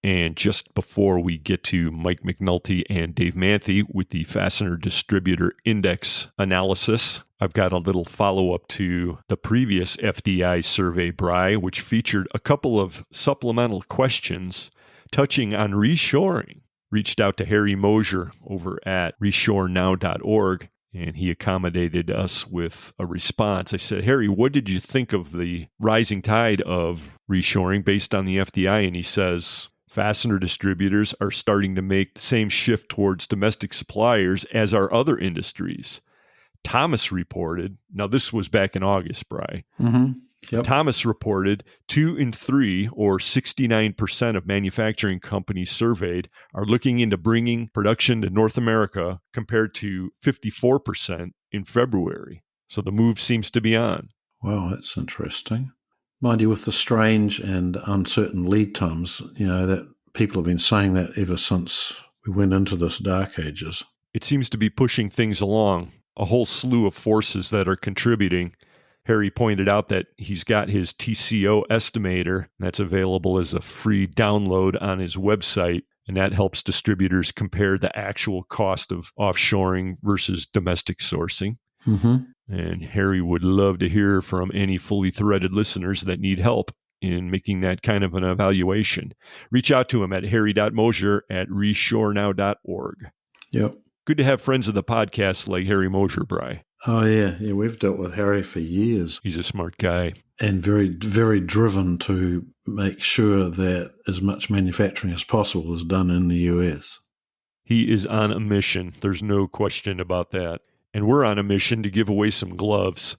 And just before we get to Mike McNulty and Dave Manthey with the Fastener Distributor Index analysis, I've got a little follow-up to the previous FDI survey, Bri, which featured a couple of supplemental questions touching on reshoring. Reached out to Harry Mosier over at reshorenow.org, and he accommodated us with a response. I said, Harry, what did you think of the rising tide of reshoring based on the FDI? And he says, fastener distributors are starting to make the same shift towards domestic suppliers as our other industries. Thomas reported, now this was back in August, Bri. Mm-hmm. Yep. Thomas reported 2 in 3, or 69% of manufacturing companies surveyed, are looking into bringing production to North America compared to 54% in February. So the move seems to be on. Wow, that's interesting. Mind you, with the strange and uncertain lead times, that people have been saying that ever since we went into this dark ages. It seems to be pushing things along. A whole slew of forces that are contributing. Harry pointed out that he's got his TCO estimator that's available as a free download on his website, and that helps distributors compare the actual cost of offshoring versus domestic sourcing. Mm-hmm. And Harry would love to hear from any fully threaded listeners that need help in making that kind of an evaluation. Reach out to him at harry.mosier@reshorenow.org. Yep. Good to have friends of the podcast like Harry Mosier, Bry. Oh, yeah. We've dealt with Harry for years. He's a smart guy. And very, very driven to make sure that as much manufacturing as possible is done in the US. He is on a mission. There's no question about that. And we're on a mission to give away some gloves.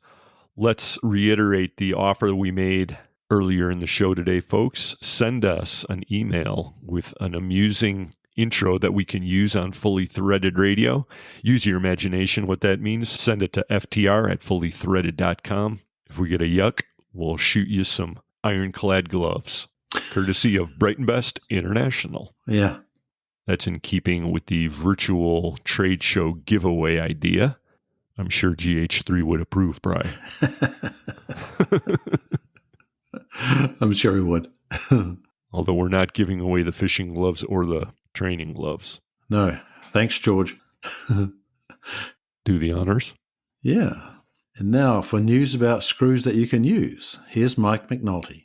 Let's reiterate the offer we made earlier in the show today, folks. Send us an email with an amusing intro that we can use on Fully Threaded Radio. Use your imagination what that means. Send it to ftr@fullythreaded.com. If we get a yuck, we'll shoot you some ironclad gloves, courtesy of Bright & Best International. Yeah. That's in keeping with the virtual trade show giveaway idea. I'm sure GH3 would approve, Bri. I'm sure he would. Although we're not giving away the fishing gloves or the training gloves. No. Thanks, George. Do the honors. Yeah. And now for news about screws that you can use, here's Mike McNulty.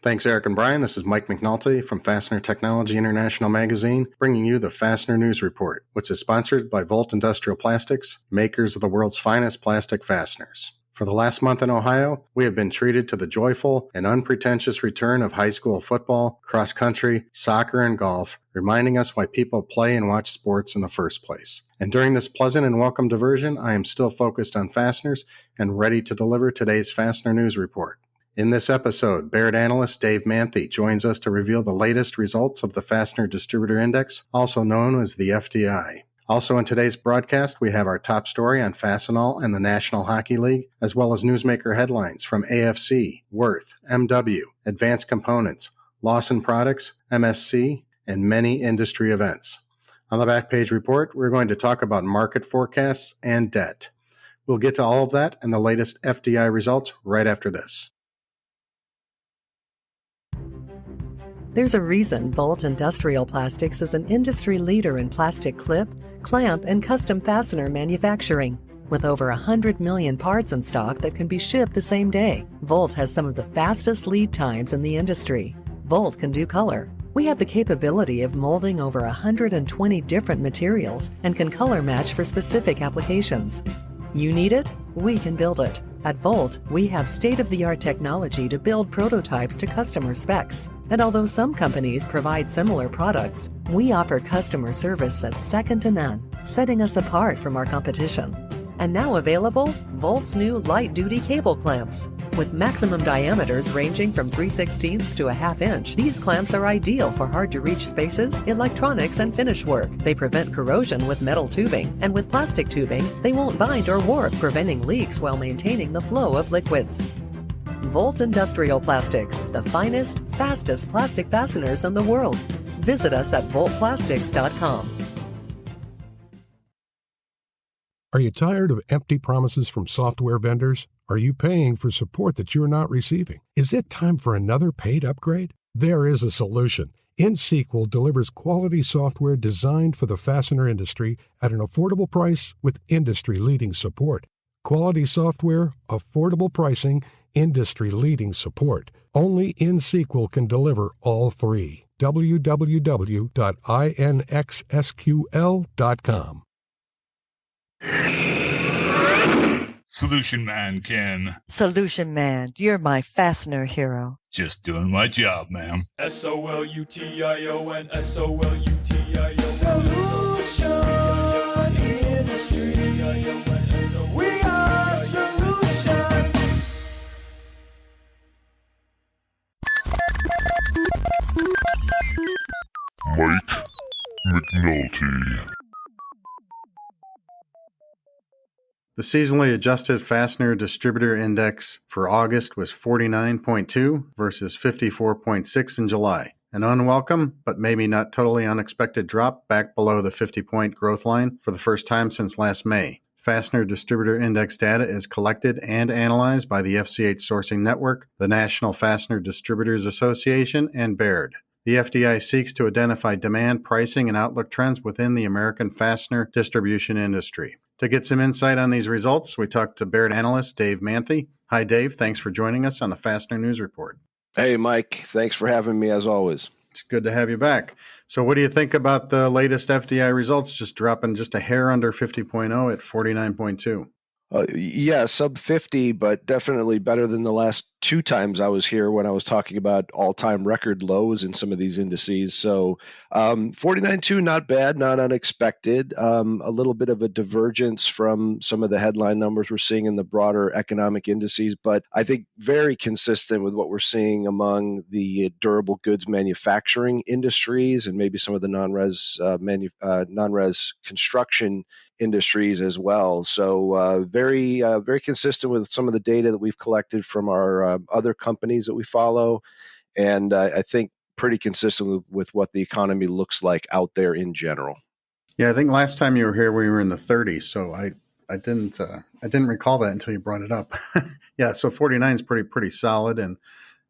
Thanks, Eric and Brian. This is Mike McNulty from Fastener Technology International Magazine, bringing you the Fastener News Report, which is sponsored by Volt Industrial Plastics, makers of the world's finest plastic fasteners. For the last month in Ohio, we have been treated to the joyful and unpretentious return of high school football, cross country, soccer, and golf, reminding us why people play and watch sports in the first place. And during this pleasant and welcome diversion, I am still focused on fasteners and ready to deliver today's Fastener News Report. In this episode, Baird analyst Dave Manthey joins us to reveal the latest results of the Fastener Distributor Index, also known as the FDI. Also in today's broadcast, we have our top story on Fastenal and the National Hockey League, as well as newsmaker headlines from AFC, Worth, MW, Advanced Components, Lawson Products, MSC, and many industry events. On the back page report, we're going to talk about market forecasts and debt. We'll get to all of that and the latest FDI results right after this. There's a reason Volt Industrial Plastics is an industry leader in plastic clip, clamp, and custom fastener manufacturing. With over 100 million parts in stock that can be shipped the same day, Volt has some of the fastest lead times in the industry. Volt can do color. We have the capability of molding over 120 different materials and can color match for specific applications. You need it? We can build it. At Volt, we have state-of-the-art technology to build prototypes to customer specs. And although some companies provide similar products, we offer customer service that's second to none, setting us apart from our competition. And now available, Volt's new light-duty cable clamps. With maximum diameters ranging from 3/16 to a ½ inch, these clamps are ideal for hard-to-reach spaces, electronics, and finish work. They prevent corrosion with metal tubing, and with plastic tubing, they won't bind or warp, preventing leaks while maintaining the flow of liquids. Volt Industrial Plastics, the finest, fastest plastic fasteners in the world. Visit us at voltplastics.com. Are you tired of empty promises from software vendors? Are you paying for support that you're not receiving? Is it time for another paid upgrade? There is a solution. InSequel delivers quality software designed for the fastener industry at an affordable price with industry-leading support. Quality software, affordable pricing, industry-leading support. Only InSequel can deliver all three. www.inxsql.com. Solution Man, Ken. Solution Man, you're my fastener hero. Just doing my job, ma'am. SOLUTION, SOLUTION. Solution Industry. We are Solution. McNulty. The seasonally adjusted Fastener Distributor Index for August was 49.2 versus 54.6 in July. An unwelcome, but maybe not totally unexpected drop back below the 50-point growth line for the first time since last May. Fastener Distributor Index data is collected and analyzed by the FCH Sourcing Network, the National Fastener Distributors Association, and Baird. The FDI seeks to identify demand, pricing, and outlook trends within the American fastener distribution industry. To get some insight on these results, we talked to Baird analyst Dave Manthey. Hi, Dave. Thanks for joining us on the Fastener News Report. Hey, Mike. Thanks for having me, as always. It's good to have you back. So what do you think about the latest FDI results, just dropping just a hair under 50.0 at 49.2? Yeah, sub 50, but definitely better than the last two times I was here when I was talking about all-time record lows in some of these indices. So 49.2, not bad, not unexpected. A little bit of a divergence from some of the headline numbers we're seeing in the broader economic indices, but I think very consistent with what we're seeing among the durable goods manufacturing industries and maybe some of the non-res construction industries as well. So very consistent with some of the data that we've collected from our other companies that we follow. And I think pretty consistent with what the economy looks like out there in general. Yeah, I think last time you were here, we were in the 30s. So I didn't recall that until you brought it up. Yeah, so 49 is pretty solid. And,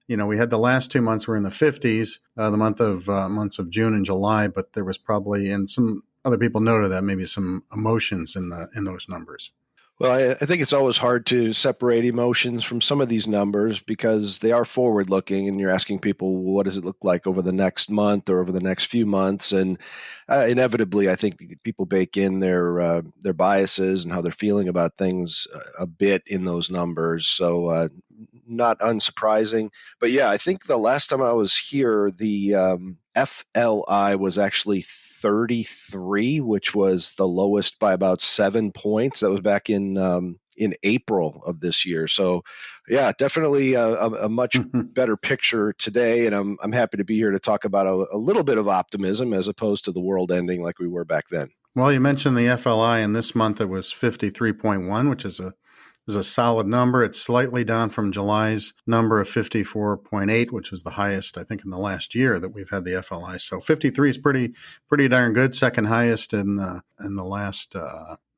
we had the last 2 months were in the 50s, the months of June and July, but there was probably, and some other people noted that, maybe some emotions in those numbers. Well, I think it's always hard to separate emotions from some of these numbers because they are forward-looking, and you're asking people, well, what does it look like over the next month or over the next few months? And inevitably, I think people bake in their biases and how they're feeling about things a bit in those numbers. So not unsurprising. But yeah, I think the last time I was here, the FLI was actually 33, which was the lowest by about 7 points. That was back in April of this year. So, yeah, definitely a much better picture today. And I'm happy to be here to talk about a little bit of optimism as opposed to the world ending like we were back then. Well, you mentioned the FLI, and this month it was 53.1, which is a solid number. It's slightly down from July's number of 54.8, which was the highest, I think, in the last year that we've had the FLI. So 53 is pretty darn good, second highest in the last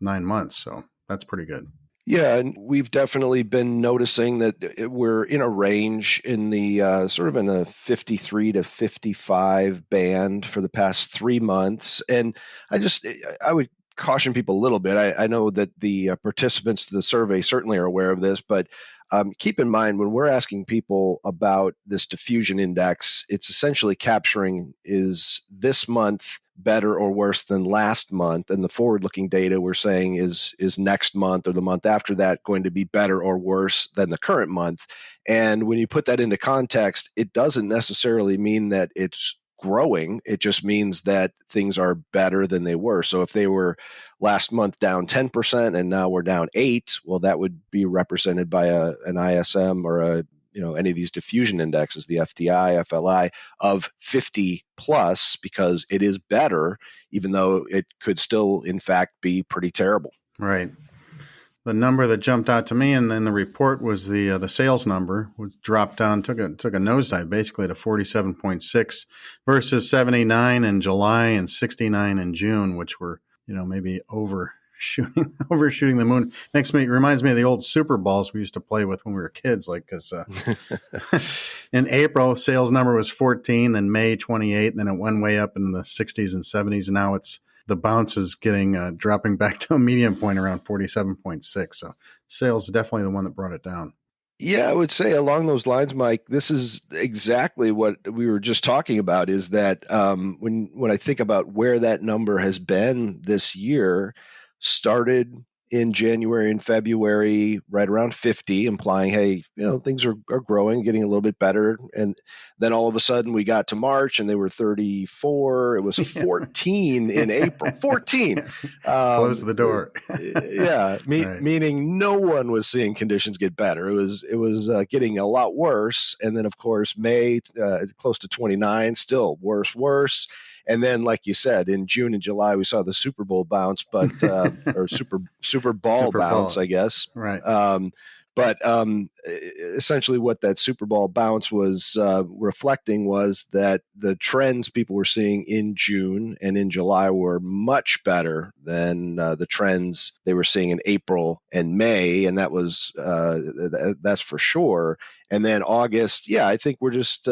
9 months. So that's pretty good. Yeah, and we've definitely been noticing that we're in a range in the sort of in a 53 to 55 band for the past 3 months. And I would caution people a little bit. I know that the participants to the survey certainly are aware of this, but keep in mind when we're asking people about this diffusion index, it's essentially capturing, is this month better or worse than last month? And the forward-looking data we're saying is next month or the month after that going to be better or worse than the current month? And when you put that into context, it doesn't necessarily mean that it's growing. It just means that things are better than they were. So if they were last month down 10% and now we're down 8%, well, that would be represented by an ISM or any of these diffusion indexes, the FDI, FLI, of 50 plus, because it is better, even though it could still, in fact, be pretty terrible. Right. The number that jumped out to me, and then the report, was the sales number, was dropped down, took a nosedive basically to 47.6 versus 79 in July and 69 in June, which were maybe overshooting the moon. Reminds me of the old Super Balls we used to play with when we were kids. Because in April, sales number was 14, then May 28, and then it went way up in the 60s and 70s. And now the bounce is dropping back to a median point around 47.6. So sales is definitely the one that brought it down. Yeah, I would say along those lines, Mike, this is exactly what we were just talking about, is that when I think about where that number has been this year, started in January and February, right around 50, implying, hey, things are growing, getting a little bit better. And then all of a sudden we got to March and they were 34. It was 14 in April. 14. Close the door. Right. Meaning no one was seeing conditions get better. It was getting a lot worse. And then, of course, May, close to 29, still worse. And then, like you said, in June and July, we saw the Super Bowl bounce, but or Super Bowl bounce, I guess. Right. But essentially what that Super Bowl bounce was reflecting was that the trends people were seeing in June and in July were much better than the trends they were seeing in April and May. And that was that's for sure. And then August, I think we're just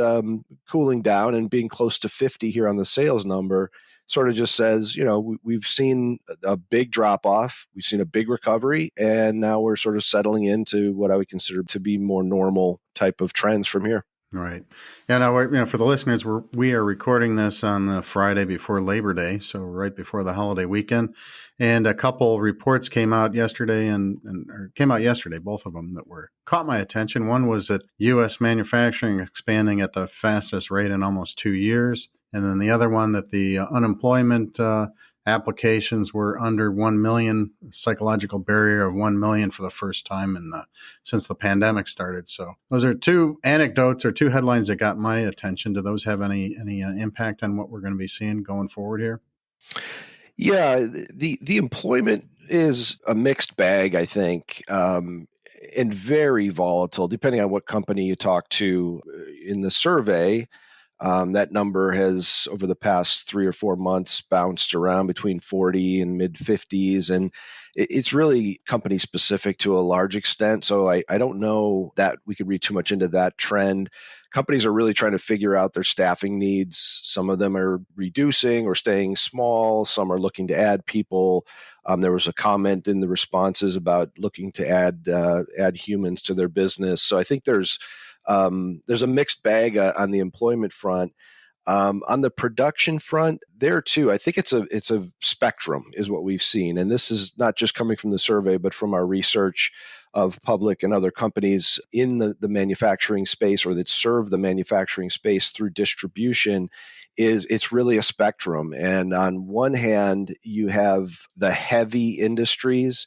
cooling down, and being close to 50 here on the sales number sort of just says, we've seen a big drop off, we've seen a big recovery, and now we're sort of settling into what I would consider to be more normal type of trends from here. Right. Yeah. Now, for the listeners, we are recording this on the Friday before Labor Day, so right before the holiday weekend. And a couple reports came out yesterday, both of them that caught my attention. One was that U.S. manufacturing expanding at the fastest rate in almost 2 years. And then the other one that the unemployment applications were under 1 million, psychological barrier of 1 million for the first time since the pandemic started. So those are two anecdotes or two headlines that got my attention. Do those have any impact on what we're going to be seeing going forward here? Yeah, the employment is a mixed bag, I think, and very volatile, depending on what company you talk to. In the survey, that number has, over the past 3 or 4 months, bounced around between 40 and mid 50s. And it's really company specific to a large extent. So I don't know that we could read too much into that trend. Companies are really trying to figure out their staffing needs. Some of them are reducing or staying small. Some are looking to add people. There was a comment in the responses about looking to add humans to their business. So I think there's a mixed bag on the employment front. On the production front, there too, I think it's a spectrum is what we've seen. And this is not just coming from the survey, but from our research of public and other companies in the manufacturing space, or that serve the manufacturing space through distribution. It's really a spectrum. And on one hand, you have the heavy industries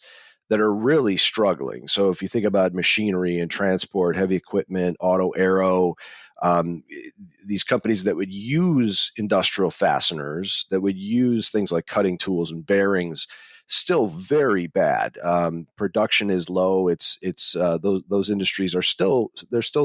that are really struggling. So if you think about machinery and transport, heavy equipment, auto, aero, these companies that would use industrial fasteners, that would use things like cutting tools and bearings, still very bad. Production is low. Those industries are still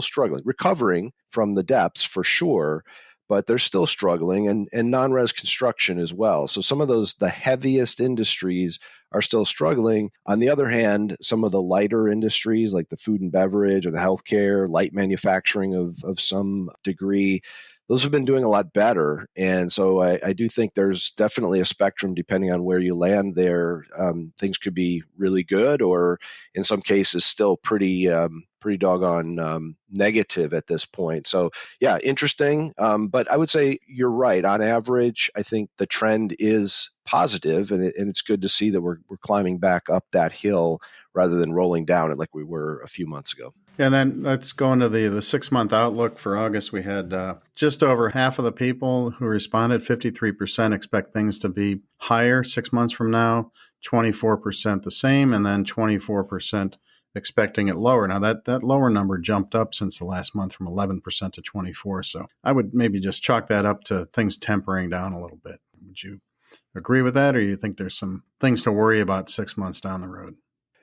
struggling, recovering from the depths for sure, but they're still struggling, and non-res construction as well. So some of the heaviest industries are still struggling. On the other hand, some of the lighter industries like the food and beverage or the healthcare, light manufacturing of some degree, those have been doing a lot better. And so I do think there's definitely a spectrum depending on where you land there. Things could be really good, or in some cases still pretty doggone negative at this point. So yeah, interesting. But I would say you're right. On average, I think the trend is positive, and it's good to see that we're climbing back up that hill rather than rolling down it like we were a few months ago. And then let's go into the 6-month outlook for August. We had just over half of the people who responded, 53%, expect things to be higher 6 months from now, 24% the same, and then 24% expecting it lower. Now, that lower number jumped up since the last month from 11% to 24%. So I would maybe just chalk that up to things tempering down a little bit. Would you agree with that, or you think there's some things to worry about 6 months down the road?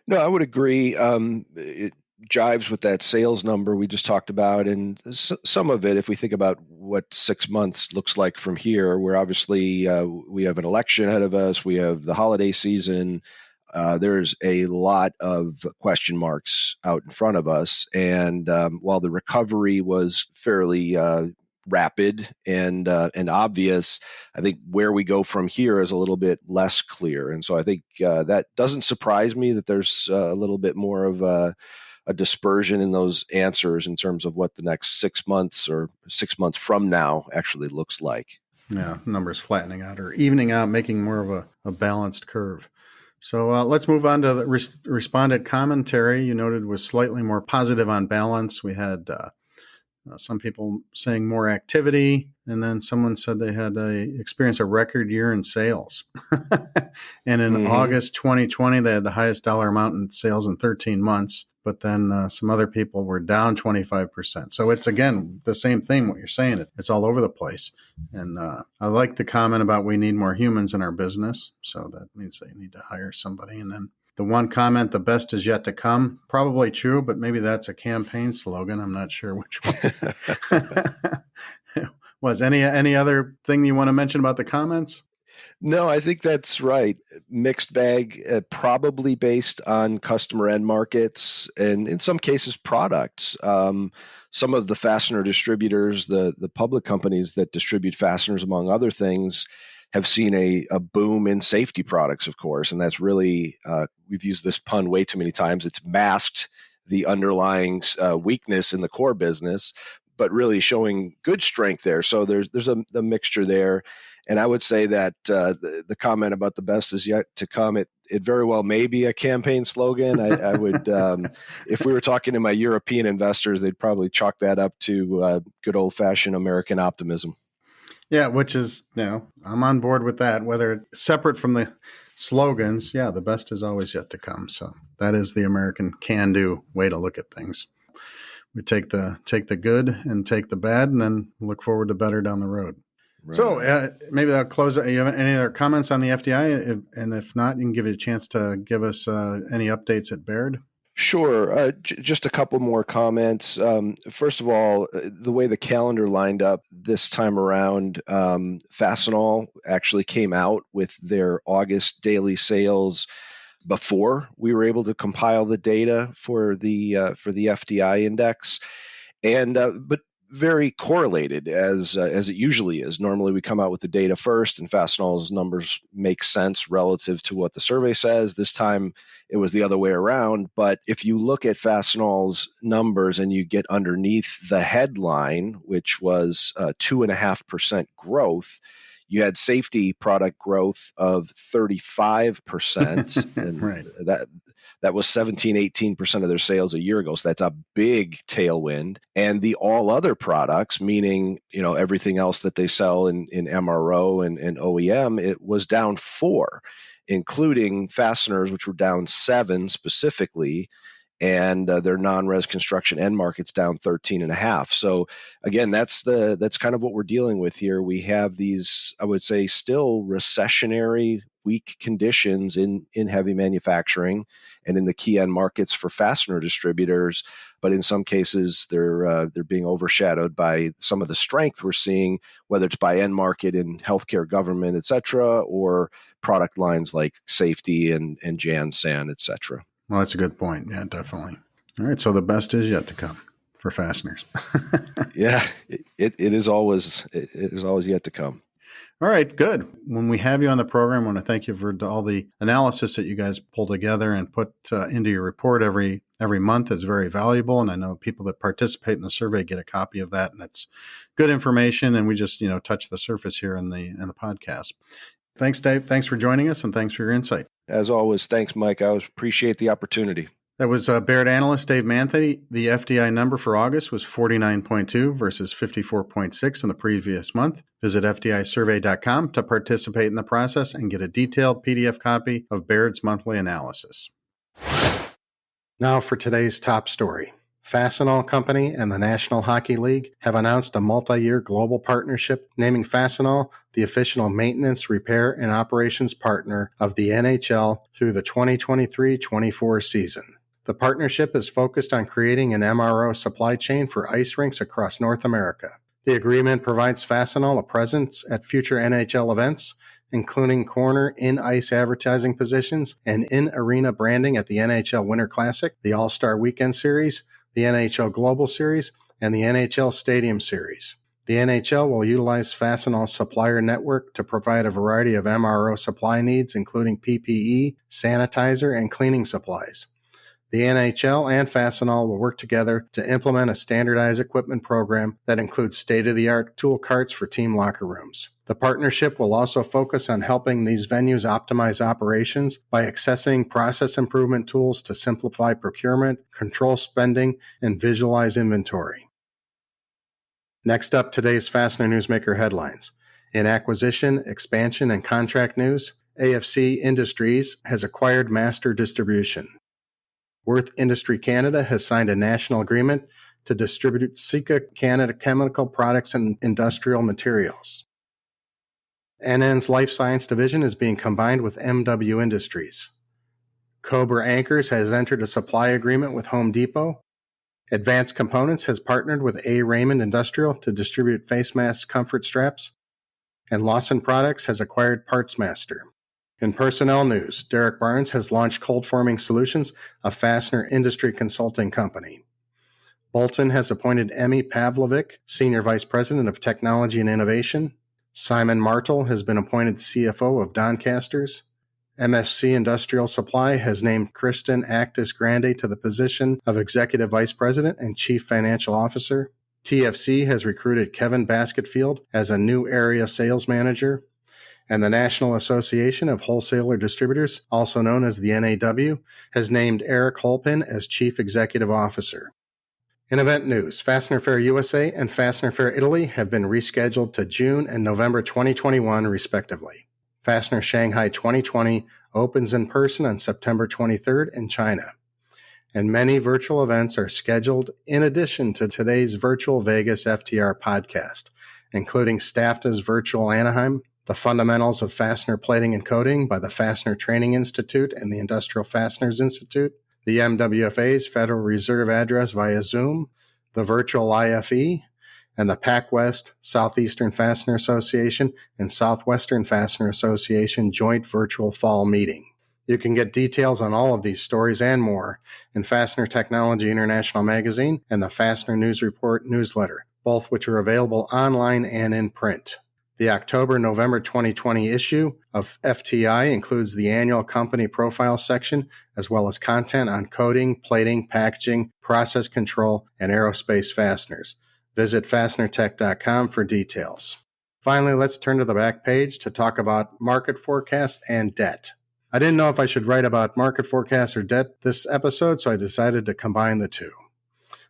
No, I would agree. It jives with that sales number we just talked about. And some of it, if we think about what 6 months looks like from here, we're obviously, we have an election ahead of us. We have the holiday season. There's a lot of question marks out in front of us. And while the recovery was fairly rapid and obvious, I think where we go from here is a little bit less clear. And so I think that doesn't surprise me that there's a little bit more of a dispersion in those answers in terms of what the next 6 months or 6 months from now actually looks like. Yeah, numbers flattening out or evening out, making more of a balanced curve. So let's move on to the respondent commentary. You noted was slightly more positive on balance. We had some people saying more activity, and then someone said they had experienced a record year in sales. And in August 2020, they had the highest dollar amount in sales in 13 months. but then some other people were down 25%. So it's, again, the same thing, what you're saying. It's all over the place. And I like the comment about we need more humans in our business. So that means they need to hire somebody. And then the one comment, the best is yet to come, probably true, but maybe that's a campaign slogan. I'm not sure which one. Was any other thing you want to mention about the comments? No, I think that's right. Mixed bag, probably based on customer end markets and in some cases products. Some of the fastener distributors, the public companies that distribute fasteners, among other things, have seen a boom in safety products, of course. And that's really, we've used this pun way too many times. It's masked the underlying weakness in the core business, but really showing good strength there. So there's a mixture there. And I would say that the comment about the best is yet to come, it very well may be a campaign slogan. I would, if we were talking to my European investors, they'd probably chalk that up to good old-fashioned American optimism. Yeah, which is, I'm on board with that. Whether it's separate from the slogans, the best is always yet to come. So that is the American can-do way to look at things. We take the good and take the bad, and then look forward to better down the road. Right. So maybe that'll close it. You have any other comments on the FDI? And if not, you can give it a chance to give us any updates at Baird. Sure. Just a couple more comments. First of all, the way the calendar lined up this time around, Fastenal actually came out with their August daily sales before we were able to compile the data for the FDI index, and but very correlated as it usually is. Normally we come out with the data first and Fastenal's numbers make sense relative to what the survey says. This time it was the other way around. But if you look at Fastenal's numbers and you get underneath the headline, which was 2.5% growth, you had safety product growth of 35%. And right. That was 18% of their sales a year ago. So that's a big tailwind. And the all other products, meaning, everything else that they sell in MRO and OEM, it was down 4%, including fasteners, which were down 7% specifically. And their non-res construction end markets down 13.5%. So again, that's kind of what we're dealing with here. We have these, I would say, still recessionary weak conditions in heavy manufacturing and in the key end markets for fastener distributors, but in some cases they're being overshadowed by some of the strength we're seeing, whether it's by end market in healthcare, government, et cetera, or product lines like safety and Jan San, et cetera. Well, that's a good point. Yeah, definitely. All right, so the best is yet to come for fasteners. Yeah, it is always yet to come. All right, good. When we have you on the program, I want to thank you for all the analysis that you guys pull together and put into your report every month. Is very valuable, and I know people that participate in the survey get a copy of that, and it's good information. And we just touch the surface here in the podcast. Thanks, Dave. Thanks for joining us, and thanks for your insight. As always, thanks, Mike. I always appreciate the opportunity. That was Baird analyst Dave Manthey. The FDI number for August was 49.2 versus 54.6 in the previous month. Visit FDIsurvey.com to participate in the process and get a detailed PDF copy of Baird's monthly analysis. Now for today's top story. Fastenal Company and the National Hockey League have announced a multi-year global partnership naming Fastenal the official maintenance, repair, and operations partner of the NHL through the 2023-24 season. The partnership is focused on creating an MRO supply chain for ice rinks across North America. The agreement provides Fastenal a presence at future NHL events, including corner in-ice advertising positions and in-arena branding at the NHL Winter Classic, the All-Star Weekend Series, the NHL Global Series, and the NHL Stadium Series. The NHL will utilize Fastenal's supplier network to provide a variety of MRO supply needs, including PPE, sanitizer, and cleaning supplies. The NHL and Fastenal will work together to implement a standardized equipment program that includes state-of-the-art tool carts for team locker rooms. The partnership will also focus on helping these venues optimize operations by accessing process improvement tools to simplify procurement, control spending, and visualize inventory. Next up, today's Fastener Newsmaker headlines. In acquisition, expansion, and contract news, AFC Industries has acquired Master Distribution. Worth Industry Canada has signed a national agreement to distribute Sika Canada chemical products and industrial materials. NN's Life Science Division is being combined with MW Industries. Cobra Anchors has entered a supply agreement with Home Depot. Advanced Components has partnered with A. Raymond Industrial to distribute face mask comfort straps. And Lawson Products has acquired PartsMaster. In personnel news, Derek Barnes has launched Cold Forming Solutions, a fastener industry consulting company. Bolton has appointed Emmy Pavlovic, Senior Vice President of Technology and Innovation. Simon Martel has been appointed CFO of Doncasters. MFC Industrial Supply has named Kristen Actis Grande to the position of Executive Vice President and Chief Financial Officer. TFC has recruited Kevin Basketfield as a new area sales manager. And the National Association of Wholesaler Distributors, also known as the NAW, has named Eric Holpin as Chief Executive Officer. In event news, Fastener Fair USA and Fastener Fair Italy have been rescheduled to June and November 2021, respectively. Fastener Shanghai 2020 opens in person on September 23rd in China. And many virtual events are scheduled in addition to today's Virtual Vegas FTR podcast, including STAFTA's Virtual Anaheim, the Fundamentals of Fastener Plating and Coating by the Fastener Training Institute and the Industrial Fasteners Institute, the MWFA's Federal Reserve address via Zoom, the virtual IFE, and the PacWest, Southeastern Fastener Association, and Southwestern Fastener Association joint virtual fall meeting. You can get details on all of these stories and more in Fastener Technology International Magazine and the Fastener News Report newsletter, both which are available online and in print. The October-November 2020 issue of FTI includes the annual company profile section, as well as content on coating, plating, packaging, process control, and aerospace fasteners. Visit fastenertech.com for details. Finally, let's turn to the back page to talk about market forecasts and debt. I didn't know if I should write about market forecasts or debt this episode, so I decided to combine the two.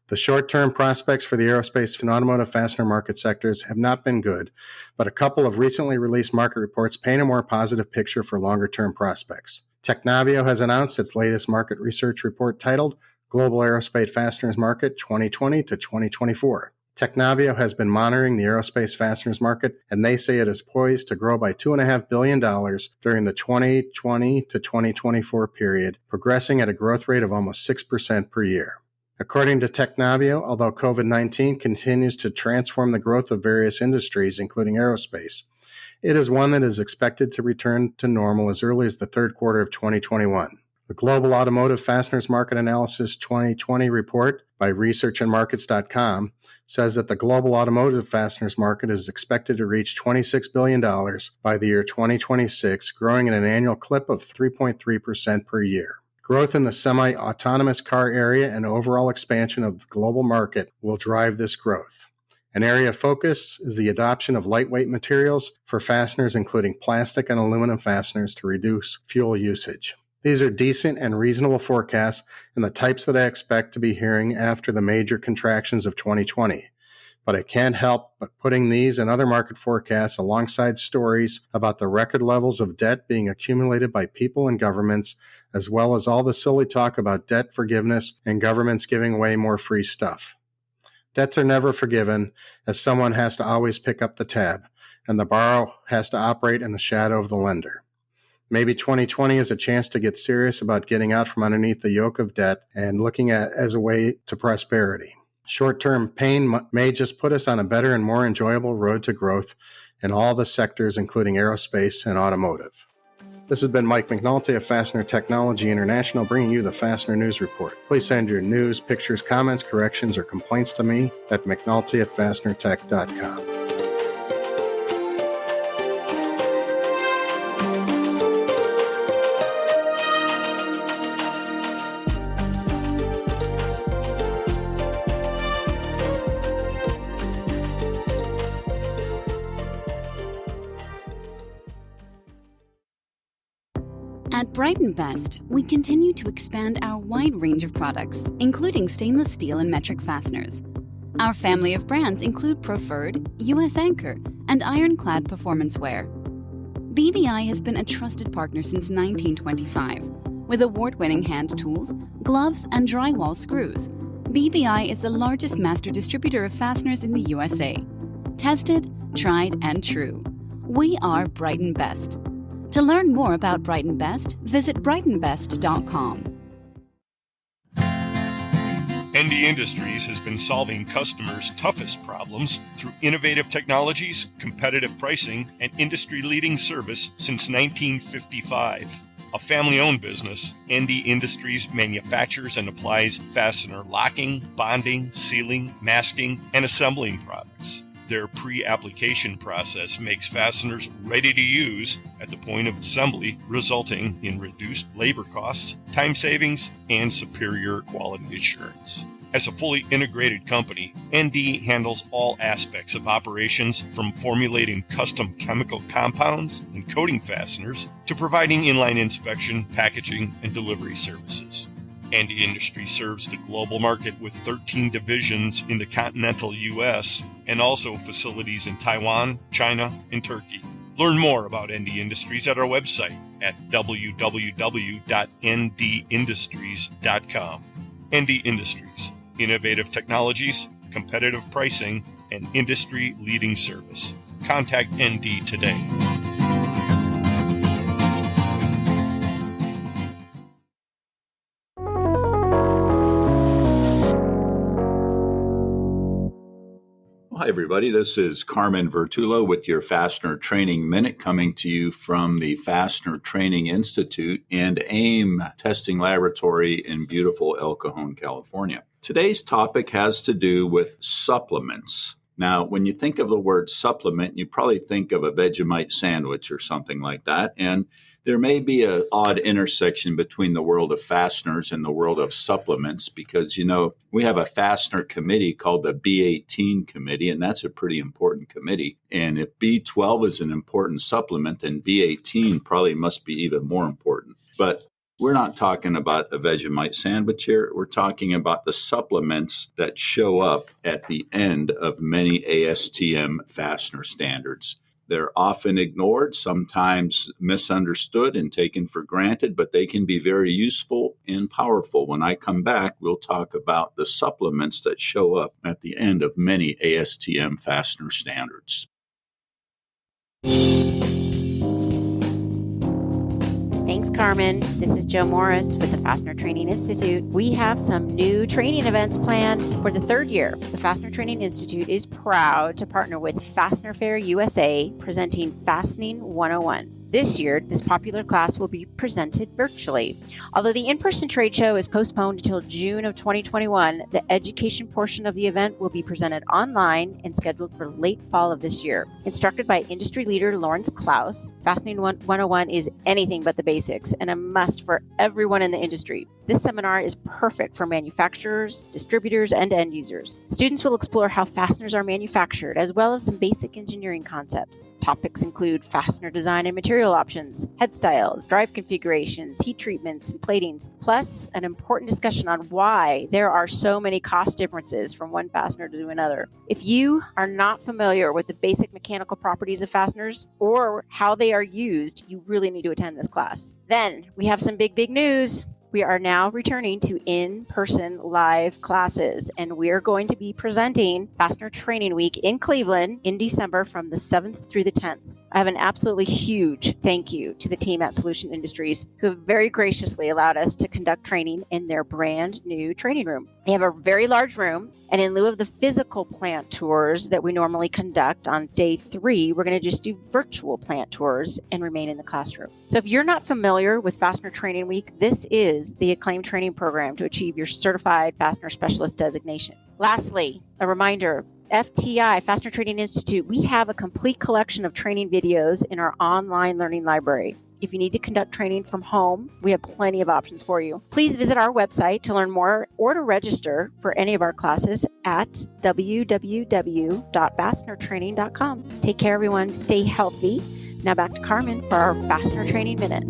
The short-term prospects for the aerospace and automotive fastener market sectors have not been good, but a couple of recently released market reports paint a more positive picture for longer-term prospects. Technavio has announced its latest market research report titled Global Aerospace Fasteners Market 2020 to 2024. Technavio has been monitoring the aerospace fasteners market, and they say it is poised to grow by $2.5 billion during the 2020 to 2024 period, progressing at a growth rate of almost 6% per year. According to Technavio, although COVID-19 continues to transform the growth of various industries, including aerospace, it is one that is expected to return to normal as early as the third quarter of 2021. The Global Automotive Fasteners Market Analysis 2020 report by researchandmarkets.com says that the global automotive fasteners market is expected to reach $26 billion by the year 2026, growing at an annual clip of 3.3% per year. Growth in the semi-autonomous car area and overall expansion of the global market will drive this growth. An area of focus is the adoption of lightweight materials for fasteners, including plastic and aluminum fasteners, to reduce fuel usage. These are decent and reasonable forecasts and the types that I expect to be hearing after the major contractions of 2020. But I can't help but putting these and other market forecasts alongside stories about the record levels of debt being accumulated by people and governments, as well as all the silly talk about debt forgiveness and governments giving away more free stuff. Debts are never forgiven, as someone has to always pick up the tab, and the borrower has to operate in the shadow of the lender. Maybe 2020 is a chance to get serious about getting out from underneath the yoke of debt and looking at it as a way to prosperity. Short-term pain may just put us on a better and more enjoyable road to growth in all the sectors, including aerospace and automotive. This has been Mike McNulty of Fastener Technology International, bringing you the Fastener News Report. Please send your news, pictures, comments, corrections, or complaints to me at mcnulty@fastenertech.com. At Brighton Best, we continue to expand our wide range of products, including stainless steel and metric fasteners. Our family of brands include Preferred, US Anchor, and Ironclad Performance Wear. BBI has been a trusted partner since 1925. With award-winning hand tools, gloves, and drywall screws, BBI is the largest master distributor of fasteners in the USA. Tested, tried, and true. We are Brighton Best. To learn more about Brighton Best, visit brightonbest.com. ND Industries has been solving customers' toughest problems through innovative technologies, competitive pricing, and industry-leading service since 1955. A family-owned business, ND Industries manufactures and applies fastener locking, bonding, sealing, masking, and assembling products. Their pre-application process makes fasteners ready to use at the point of assembly, resulting in reduced labor costs, time savings, and superior quality assurance. As a fully integrated company, ND handles all aspects of operations, from formulating custom chemical compounds and coating fasteners to providing inline inspection, packaging, and delivery services. ND Industries serves the global market with 13 divisions in the continental U.S. and also facilities in Taiwan, China, and Turkey. Learn more about ND Industries at our website at www.ndindustries.com. ND Industries, innovative technologies, competitive pricing, and industry-leading service. Contact ND today. Hi, everybody. This is Carmen Vertullo with your Fastener Training Minute, coming to you from the Fastener Training Institute and AIM Testing Laboratory in beautiful El Cajon, California. Today's topic has to do with supplements. Now, when you think of the word supplement, you probably think of a Vegemite sandwich or something like that. And there may be an odd intersection between the world of fasteners and the world of supplements because, you know, we have a fastener committee called the B18 committee, and that's a pretty important committee. And if B12 is an important supplement, then B18 probably must be even more important. But we're not talking about a Vegemite sandwich here. We're talking about the supplements that show up at the end of many ASTM fastener standards. They're often ignored, sometimes misunderstood and taken for granted, but they can be very useful and powerful. When I come back, we'll talk about the supplements that show up at the end of many ASTM fastener standards. Thanks, Carmen. This is Joe Morris with the Fastener Training Institute. We have some new training events planned for the third year. The Fastener Training Institute is proud to partner with Fastener Fair USA, presenting Fastening 101. This year, this popular class will be presented virtually. Although the in-person trade show is postponed until June of 2021, the education portion of the event will be presented online and scheduled for late fall of this year. Instructed by industry leader Lawrence Klaus, Fastening 101 is anything but the basics and a must for everyone in the industry. This seminar is perfect for manufacturers, distributors, and end users. Students will explore how fasteners are manufactured, as well as some basic engineering concepts. Topics include fastener design and material options, head styles, drive configurations, heat treatments, and platings, plus an important discussion on why there are so many cost differences from one fastener to another. If you are not familiar with the basic mechanical properties of fasteners or how they are used, you really need to attend this class. Then we have some big news. We are now returning to in-person live classes, and we are going to be presenting Fastener Training Week in Cleveland in December from the 7th through the 10th. I have an absolutely huge thank you to the team at Solution Industries, who have very graciously allowed us to conduct training in their brand new training room. They have a very large room, and in lieu of the physical plant tours that we normally conduct on day 3, we're going to just do virtual plant tours and remain in the classroom. So if you're not familiar with Fastener Training Week, this is the acclaimed training program to achieve your certified fastener specialist designation. Lastly, a reminder, FTI, Fastener Training Institute, we have a complete collection of training videos in our online learning library. If you need to conduct training from home, we have plenty of options for you. Please visit our website to learn more or to register for any of our classes at www.fastenertraining.com. Take care, everyone. Stay healthy. Now back to Carmen for our Fastener Training Minute.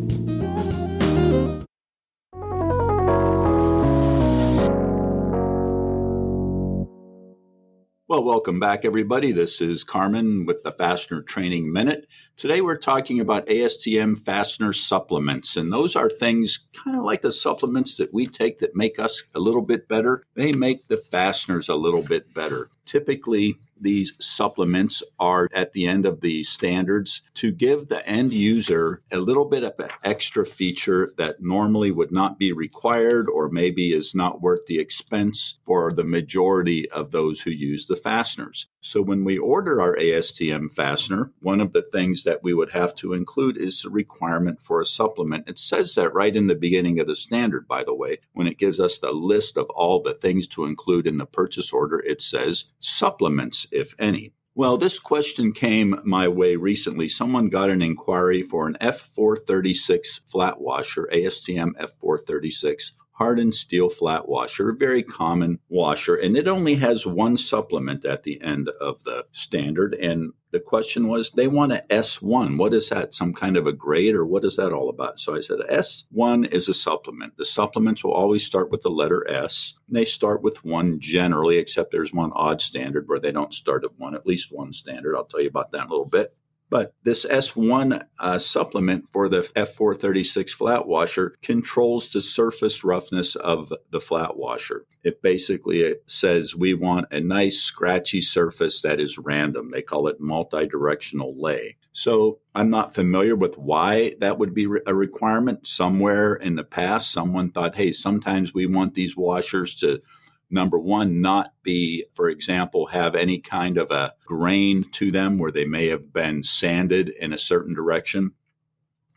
Well, welcome back, everybody. This is Carmen with the Fastener Training Minute. Today we're talking about ASTM fastener supplements, and those are things kind of like the supplements that we take that make us a little bit better. They make the fasteners a little bit better. Typically, these supplements are at the end of the standards to give the end user a little bit of an extra feature that normally would not be required or maybe is not worth the expense for the majority of those who use the fasteners. So when we order our ASTM fastener, one of the things that we would have to include is a requirement for a supplement. It says that right in the beginning of the standard, by the way. When it gives us the list of all the things to include in the purchase order, it says supplements, if any. Well, this question came my way recently. Someone got an inquiry for an F436 flat washer, ASTM F436 hardened steel flat washer, a very common washer, and it only has one supplement at the end of the standard. And the question was, they want an S1. What is that? Some kind of a grade, or what is that all about? So I said, S1 is a supplement. The supplements will always start with the letter S. They start with 1 generally, except there's one odd standard where they don't start at 1, at least one standard. I'll tell you about that in a little bit. But this S1 supplement for the F436 flat washer controls the surface roughness of the flat washer. It basically says we want a nice scratchy surface that is random. They call it multi-directional lay. So I'm not familiar with why that would be a requirement. Somewhere in the past, someone thought, hey, sometimes we want these washers to, number one, not be, for example, have any kind of a grain to them where they may have been sanded in a certain direction.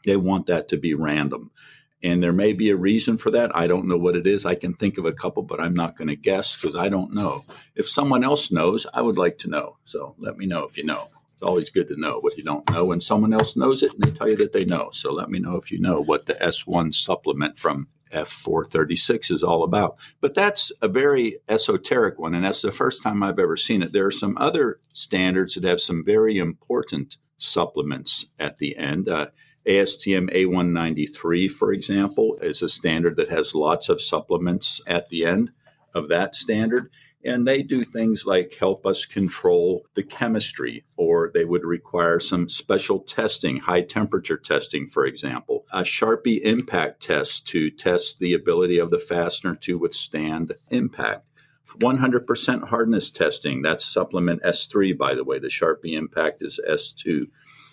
They want that to be random. And there may be a reason for that. I don't know what it is. I can think of a couple, but I'm not going to guess because I don't know. If someone else knows, I would like to know. So let me know if you know. It's always good to know what you don't know when someone else knows it and they tell you that they know. So let me know if you know what the S1 supplement from F436 is all about. But that's a very esoteric one, and that's the first time I've ever seen it. There are some other standards that have some very important supplements at the end. ASTM A193, for example, is a standard that has lots of supplements at the end of that standard. And they do things like help us control the chemistry, or they would require some special testing, high temperature testing, for example, a Sharpie impact test to test the ability of the fastener to withstand impact. 100% hardness testing, that's supplement S3, by the way. The Sharpie impact is S2.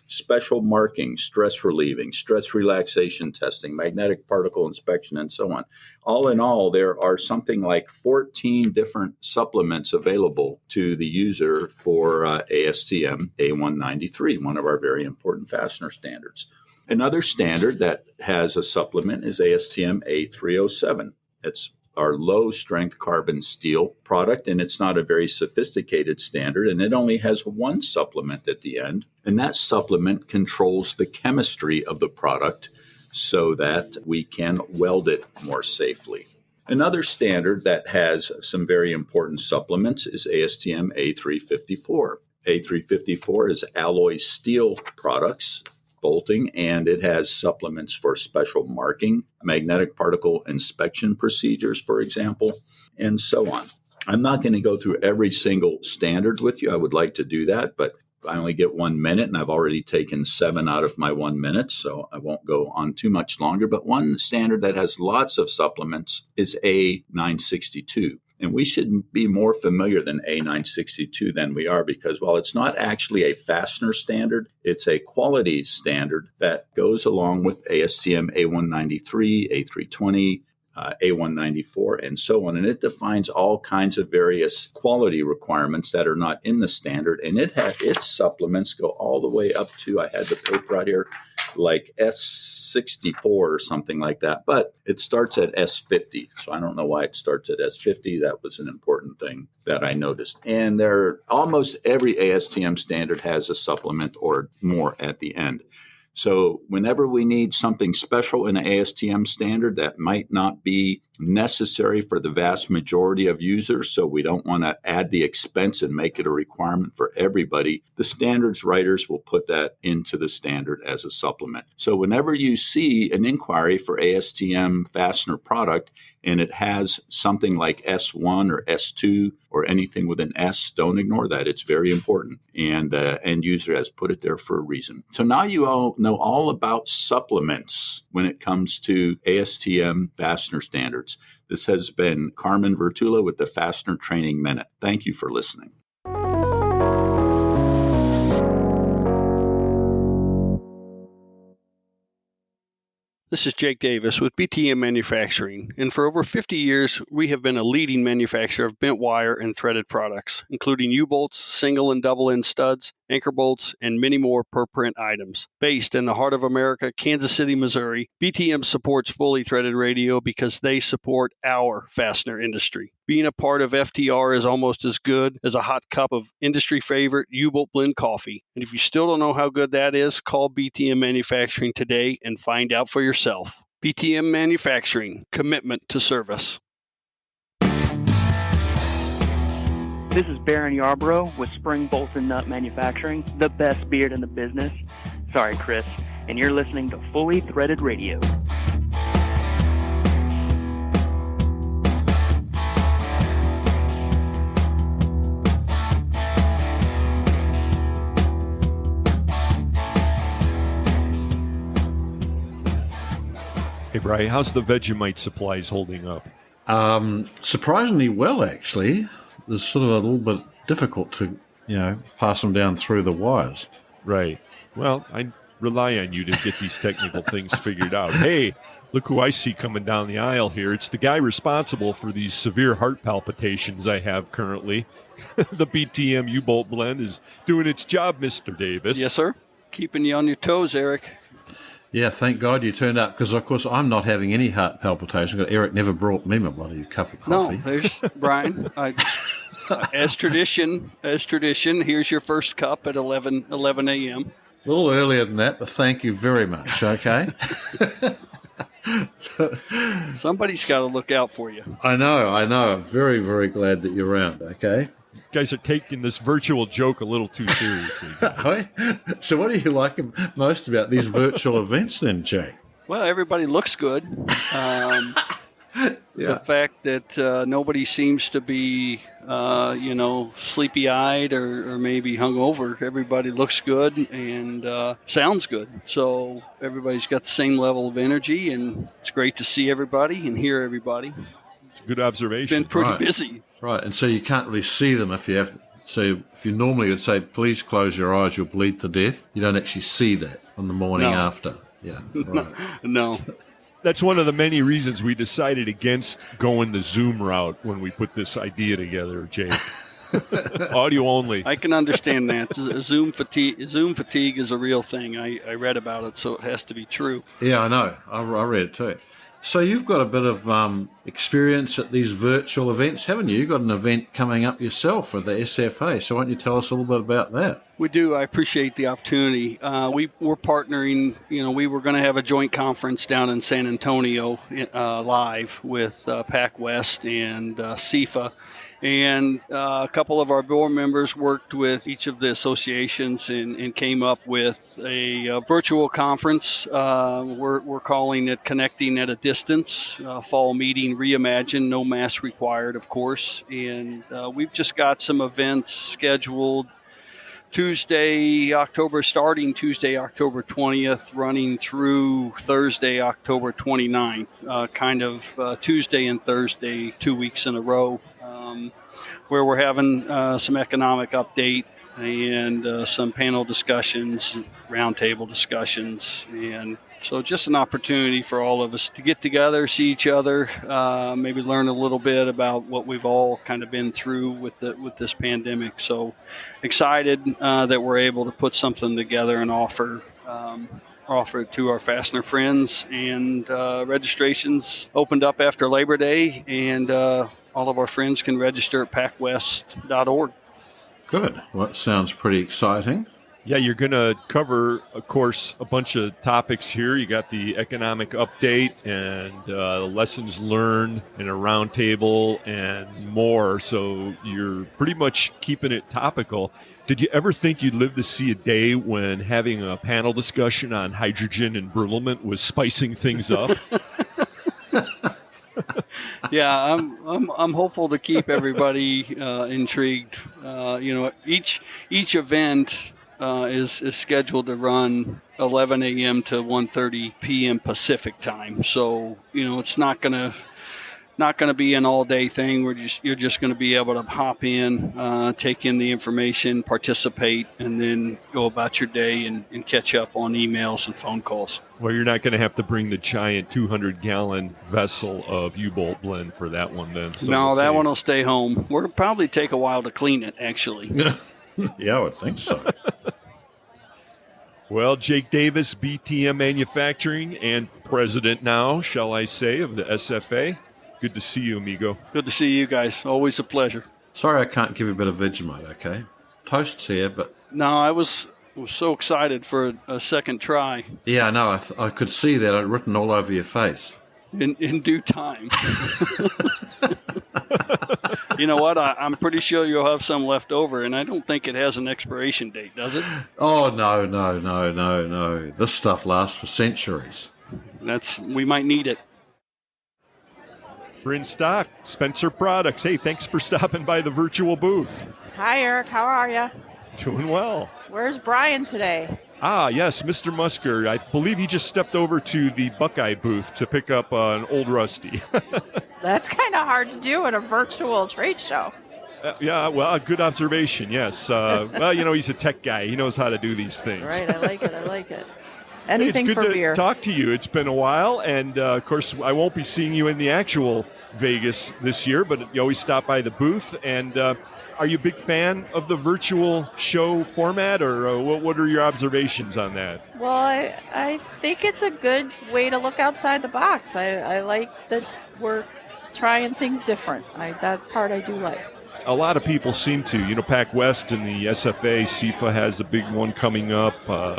Special marking, stress relieving, stress relaxation testing, magnetic particle inspection, and so on. All in all, there are something like 14 different supplements available to the user for ASTM A193, one of our very important fastener standards. Another standard that has a supplement is ASTM A307. It's our low-strength carbon steel product, and it's not a very sophisticated standard, and it only has one supplement at the end, and that supplement controls the chemistry of the product so that we can weld it more safely. Another standard that has some very important supplements is ASTM A354. A354 is alloy steel products, bolting, and it has supplements for special marking, magnetic particle inspection procedures, for example, and so on. I'm not going to go through every single standard with you. I would like to do that, but I only get 1 minute, and I've already taken 7 out of my 1 minute, so I won't go on too much longer. But one standard that has lots of supplements is A962. And we should be more familiar than A962 than we are, because while it's not actually a fastener standard, it's a quality standard that goes along with ASTM A193, A320, A194, and so on. And it defines all kinds of various quality requirements that are not in the standard. And its supplements go all the way up to, I had the paper out here, like S64 or something like that. But it starts at S50. So I don't know why it starts at S50. That was an important thing that I noticed. And almost every ASTM standard has a supplement or more at the end. So whenever we need something special in an ASTM standard that might not be necessary for the vast majority of users, so we don't want to add the expense and make it a requirement for everybody. The standards writers will put that into the standard as a supplement. So whenever you see an inquiry for ASTM fastener product and it has something like S1 or S2 or anything with an S, don't ignore that. It's very important. And the end user has put it there for a reason. So now you all know all about supplements when it comes to ASTM fastener standards. This has been Carmen Vertullo with the Fastener Training Minute. Thank you for listening. This is Jake Davis with BTM Manufacturing, and for over 50 years, we have been a leading manufacturer of bent wire and threaded products, including U-bolts, single and double-end studs, anchor bolts, and many more per-print items. Based in the heart of America, Kansas City, Missouri, BTM supports fully threaded radio because they support our fastener industry. Being a part of FTR is almost as good as a hot cup of industry favorite U-bolt blend coffee. And if you still don't know how good that is, call BTM Manufacturing today and find out for yourself. BTM Manufacturing, commitment to service. This is Baron Yarborough with Spring Bolt and Nut Manufacturing, the best beard in the business. Sorry, Chris. And you're listening to Fully Threaded Radio. Hey, Brian, how's the Vegemite supplies holding up? Surprisingly well, actually. It's sort of a little bit difficult to, pass them down through the wires. Right. Well, I rely on you to get these technical things figured out. Hey, look who I see coming down the aisle here. It's the guy responsible for these severe heart palpitations I have currently. The BTM U-bolt blend is doing its job, Mr. Davis. Yes, sir. Keeping you on your toes, Eric. Yeah, thank God you turned up, because, of course, I'm not having any heart palpitation. Eric never brought me my bloody cup of coffee. No, there's Brian. As tradition, here's your first cup at 11 a.m. A little earlier than that, but thank you very much, okay? Somebody's got to look out for you. I know. I'm very, very glad that you're around, okay? You guys are taking this virtual joke a little too seriously. So what do you like most about these virtual events then, Jake? Well, everybody looks good. The fact that nobody seems to be, sleepy-eyed or maybe hungover. Everybody looks good and sounds good. So everybody's got the same level of energy, and it's great to see everybody and hear everybody. It's a good observation. Been pretty busy. Right, and so you can't really see them if you have. So if you normally would say, please close your eyes, you'll bleed to death, you don't actually see that on the morning after. Yeah, right. No. That's one of the many reasons we decided against going the Zoom route when we put this idea together, Jake. Audio only. I can understand that. Zoom fatigue is a real thing. I read about it, so it has to be true. Yeah, I know. I read it too. So you've got a bit of experience at these virtual events, haven't you? You've got an event coming up yourself with the SFA. So why don't you tell us a little bit about that? We do. I appreciate the opportunity. We're partnering. We were going to have a joint conference down in San Antonio live with PAC West and CIFA. And a couple of our board members worked with each of the associations and came up with a virtual conference. We're calling it Connecting at a Distance, fall meeting reimagined, no mask required, of course. And we've just got some events scheduled starting Tuesday, October 20th, running through Thursday, October 29th, Tuesday and Thursday, 2 weeks in a row, where we're having some economic update and some panel discussions, roundtable discussions. And so just an opportunity for all of us to get together, see each other, maybe learn a little bit about what we've all kind of been through with this pandemic. So excited that we're able to put something together and offer it to our fastener friends. And registrations opened up after Labor Day, and all of our friends can register at pacwest.org. Good. Well, that sounds pretty exciting. Yeah, you're going to cover, of course, a bunch of topics here. You got the economic update and lessons learned and a roundtable and more. So you're pretty much keeping it topical. Did you ever think you'd live to see a day when having a panel discussion on hydrogen and berittlement was spicing things up? Yeah, I'm hopeful to keep everybody intrigued. Each event is scheduled to run 11 a.m. to 1:30 p.m. Pacific time. So it's not gonna be an all-day thing. You're just going to be able to hop in, take in the information, participate, and then go about your day and catch up on emails and phone calls. Well, you're not going to have to bring the giant 200-gallon vessel of U-Bolt blend for that one then. So no, that one will stay home. We'll probably take a while to clean it, actually. Yeah, I would think so. Well, Jake Davis, BTM Manufacturing, and president now, shall I say, of the SFA. Good to see you, amigo. Good to see you guys. Always a pleasure. Sorry I can't give you a bit of Vegemite, okay? Toast's here, but... No, I was so excited for a second try. Yeah, I know. I could see that. I'd written all over your face. In due time. You know what? I'm pretty sure you'll have some left over, and I don't think it has an expiration date, does it? Oh, no. This stuff lasts for centuries. We might need it. Bryn Stock, Spencer Products. Hey, thanks for stopping by the virtual booth. Hi, Eric. How are you? Doing well. Where's Brian today? Ah, yes, Mr. Musker. I believe he just stepped over to the Buckeye booth to pick up an old Rusty. That's kind of hard to do at a virtual trade show. Yeah, well, good observation, yes. Well, he's a tech guy. He knows how to do these things. Right, I like it. Anything it's good for to beer. Talk to you. It's been a while, and of course, I won't be seeing you in the actual Vegas this year, but you always stop by the booth. And are you a big fan of the virtual show format, or what are your observations on that? Well, I think it's a good way to look outside the box. I like that we're trying things different. That part I do like. A lot of people seem to. Pac West and the SFA, SIFA has a big one coming up.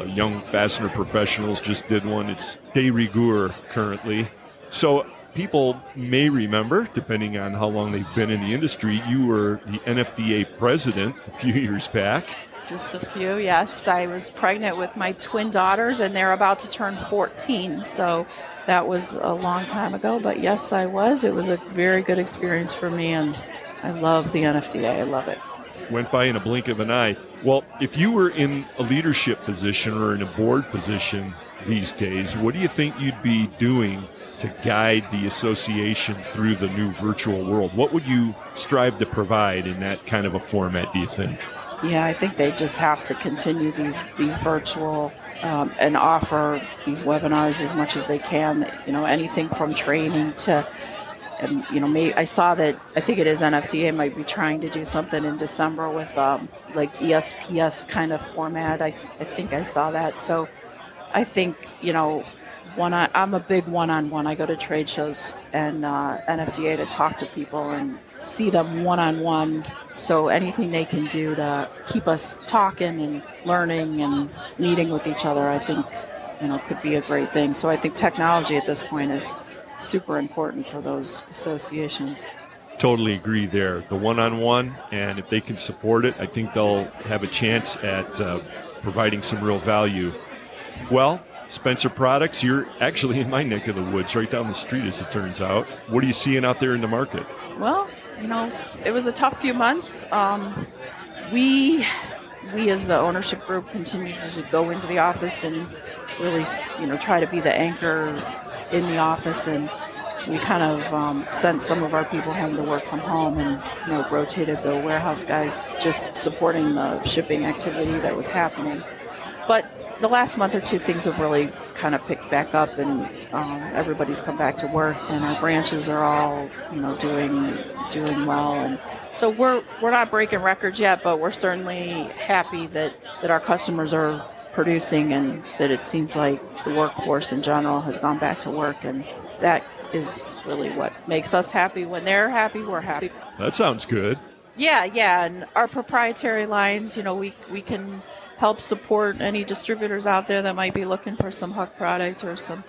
Young Fastener Professionals just did one. It's de rigueur currently. So people may remember, depending on how long they've been in the industry, you were the NFDA president a few years back. Just a few, yes. I was pregnant with my twin daughters, and they're about to turn 14. So that was a long time ago. But yes, I was. It was a very good experience for me, and I love the NFDA. I love it. Went by in a blink of an eye. Well, if you were in a leadership position or in a board position these days, what do you think you'd be doing to guide the association through the new virtual world? What would you strive to provide in that kind of a format, do you think? Yeah, I think they just have to continue these virtual and offer these webinars as much as they can. Anything from training to... maybe I saw that, I think it is NFDA might be trying to do something in December with like ESPS kind of format. I think I saw that. So I think, I'm a big one-on-one. I go to trade shows and NFDA to talk to people and see them one-on-one. So anything they can do to keep us talking and learning and meeting with each other, I think, could be a great thing. So I think technology at this point is super important for those associations. Totally agree there. The one-on-one, and if they can support it, I think they'll have a chance at providing some real value. Well, Spencer Products, you're actually in my neck of the woods, right down the street as it turns out. What are you seeing out there in the market? Well, it was a tough few months. We as the ownership group continued to go into the office and really, try to be the anchor in the office, and we kind of sent some of our people home to work from home and rotated the warehouse guys just supporting the shipping activity that was happening. But the last month or two, things have really kind of picked back up, and everybody's come back to work, and our branches are all doing well. And so we're not breaking records yet, but we're certainly happy that our customers are producing, and that it seems like the workforce in general has gone back to work, and that is really what makes us happy. When they're happy, we're happy. That sounds good. Yeah, and our proprietary lines, we can help support any distributors out there that might be looking for some hook product or some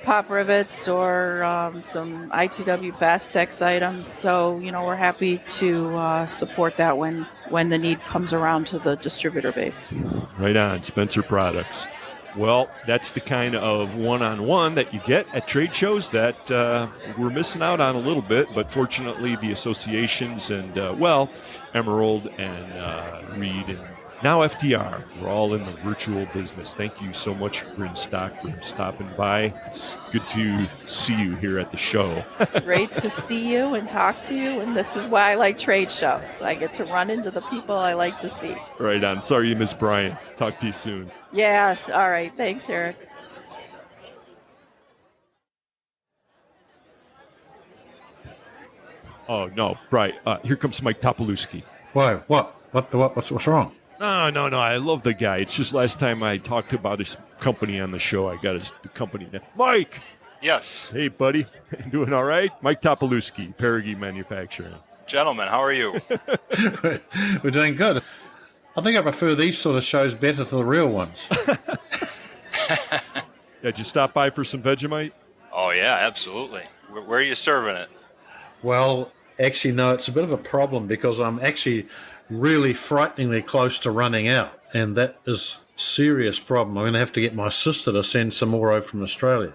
pop rivets or some ITW Fastex items. So, we're happy to support that when the need comes around to the distributor base. Right on, Spencer Products. Well, that's the kind of one-on-one that you get at trade shows that we're missing out on a little bit, but fortunately the associations and, Emerald and Reed and now FTR, we're all in the virtual business. Thank you so much, Bryn Stock, for stopping by. It's good to see you here at the show. Great to see you and talk to you, and this is why I like trade shows. I get to run into the people I like to see. Right on. Sorry you missed Brian. Talk to you soon. Yes. All right. Thanks, Eric. Oh, no, Brian. Here comes Mike Topolewski. Why? What's wrong? No. I love the guy. It's just last time I talked about his company on the show, I got the company name. Mike! Yes. Hey, buddy. Doing all right? Mike Topolewski, Perigee Manufacturing. Gentlemen, how are you? We're doing good. I think I prefer these sort of shows better to the real ones. Yeah, did you stop by for some Vegemite? Oh, yeah, absolutely. Where are you serving it? Well, actually, no, it's a bit of a problem because I'm actually really frighteningly close to running out, and that is a serious problem. I'm going to have to get my sister to send some more over from Australia.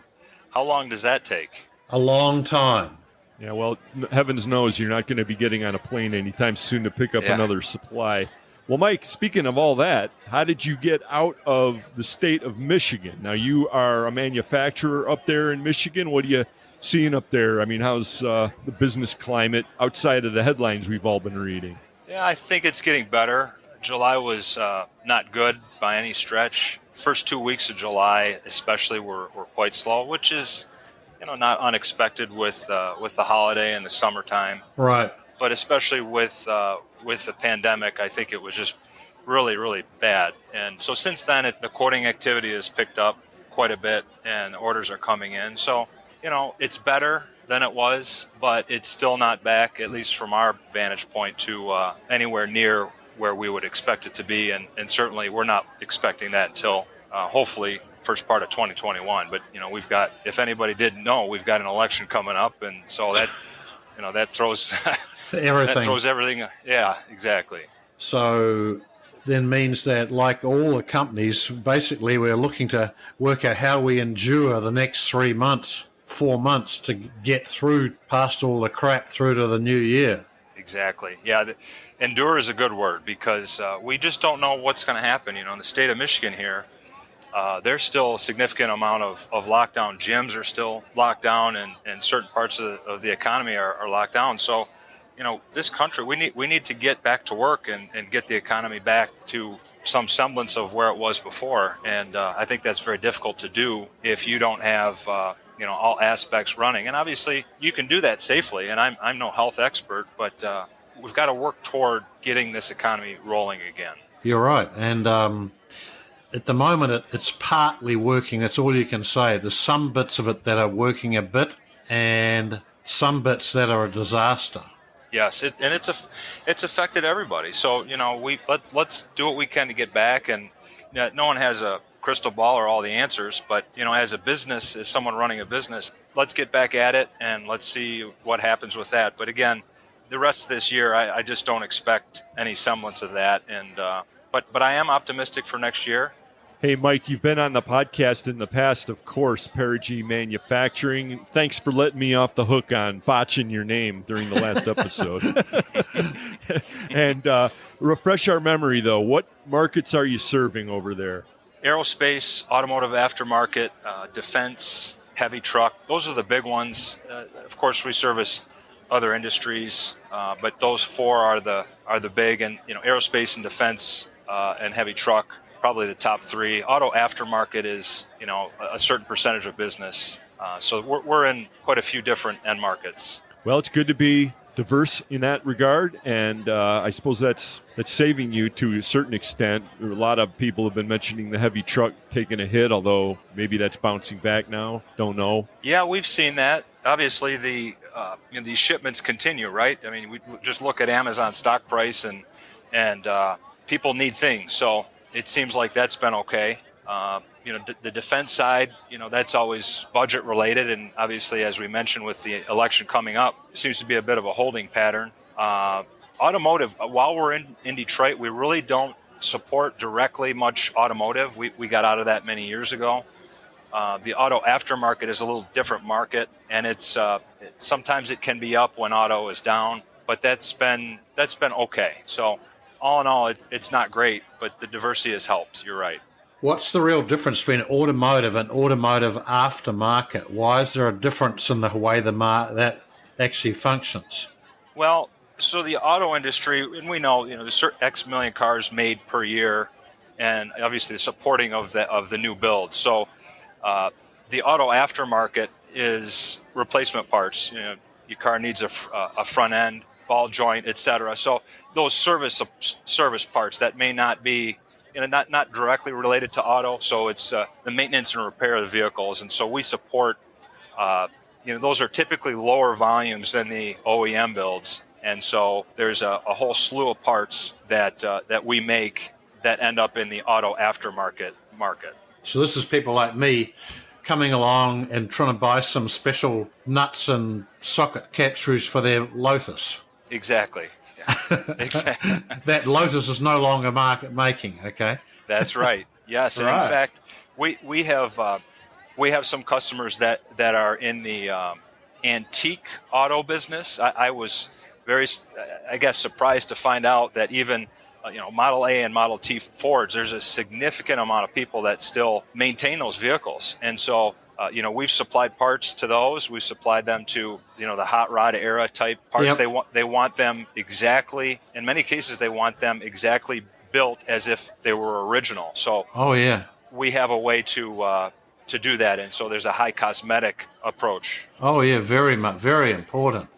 How long does that take? A long time. Yeah, well, heavens knows you're not going to be getting on a plane anytime soon to pick up another supply. Well, Mike, speaking of all that, how did you get out of the state of Michigan? Now, you are a manufacturer up there in Michigan. What are you seeing up there? I mean, how's the business climate outside of the headlines we've all been reading? Yeah, I think it's getting better. July was not good by any stretch. First 2 weeks of July, especially, were quite slow, which is, not unexpected with the holiday and the summertime. Right. But especially with the pandemic, I think it was just really, really bad. And so since then, the quoting activity has picked up quite a bit, and orders are coming in. So, it's better than it was, but it's still not back, at least from our vantage point, to anywhere near where we would expect it to be. And certainly we're not expecting that until hopefully first part of 2021. But, we've got, if anybody didn't know, we've got an election coming up. And so that, that throws everything. That throws everything. Yeah, exactly. So then means that, like all the companies, basically we're looking to work out how we endure the next 4 months to get through past all the crap through to the new year. Exactly. Yeah, endure is a good word because we just don't know what's going to happen. In the state of Michigan here, there's still a significant amount of lockdown. Gyms are still locked down, and certain parts of the economy are locked down. So, this country, we need to get back to work and get the economy back to some semblance of where it was before. And I think that's very difficult to do if you don't have all aspects running. And obviously you can do that safely. And I'm no health expert, but we've got to work toward getting this economy rolling again. You're right. And at the moment, it's partly working. That's all you can say. There's some bits of it that are working a bit and some bits that are a disaster. Yes, it's affected everybody. So, let's do what we can to get back. And no one has a crystal ball or all the answers, but as a business, as someone running a business, let's get back at it and let's see what happens with that. But again, the rest of this year, I just don't expect any semblance of that. And but I am optimistic for next year. Hey, Mike, you've been on the podcast in the past, of course, Perigee Manufacturing. Thanks for letting me off the hook on botching your name during the last episode. And refresh our memory, though. What markets are you serving over there? Aerospace, automotive aftermarket, defense, heavy truck. Those are the big ones. Of course, we service other industries, but those four are the big. And aerospace and defense and heavy truck, probably the top three. Auto aftermarket is a certain percentage of business. So we're in quite a few different end markets. Well, it's good to be diverse in that regard, and I suppose that's saving you to a certain extent. A lot of people have been mentioning the heavy truck taking a hit, although maybe that's bouncing back now. Don't know. Yeah, we've seen that. Obviously, the these shipments continue, right? I mean, we just look at Amazon stock price, and people need things. So it seems like that's been okay. The defense side, that's always budget related. And obviously, as we mentioned with the election coming up, it seems to be a bit of a holding pattern. Automotive, while we're in Detroit, we really don't support directly much automotive. We got out of that many years ago. The auto aftermarket is a little different market, and it's sometimes it can be up when auto is down, but that's been okay. So all in all, it's not great, but the diversity has helped. You're right. What's the real difference between automotive and automotive aftermarket? Why is there a difference in the way that actually functions? Well, so the auto industry, and we know, there's certain X million cars made per year, and obviously the supporting of the new builds. So the auto aftermarket is replacement parts. Your car needs a front end, ball joint, etc. So those service parts that may not be not directly related to auto. So it's the maintenance and repair of the vehicles, and so we support. Those are typically lower volumes than the OEM builds, and so there's a whole slew of parts that we make that end up in the auto aftermarket market. So this is people like me coming along and trying to buy some special nuts and socket cap screws for their Lotus. Exactly. Yeah. Exactly. That Lotus is no longer market making. Okay. That's right. Yes, and in fact, we have some customers that are in the antique auto business. I was very, surprised to find out that even Model A and Model T Fords, there's a significant amount of people that still maintain those vehicles. And so, we've supplied parts to those. We've supplied them to, the hot rod era type parts. Yep. They want them exactly, in many cases, they want them exactly built as if they were original. So we have a way to do that. And so there's a high cosmetic approach. Oh, yeah, very much, very important.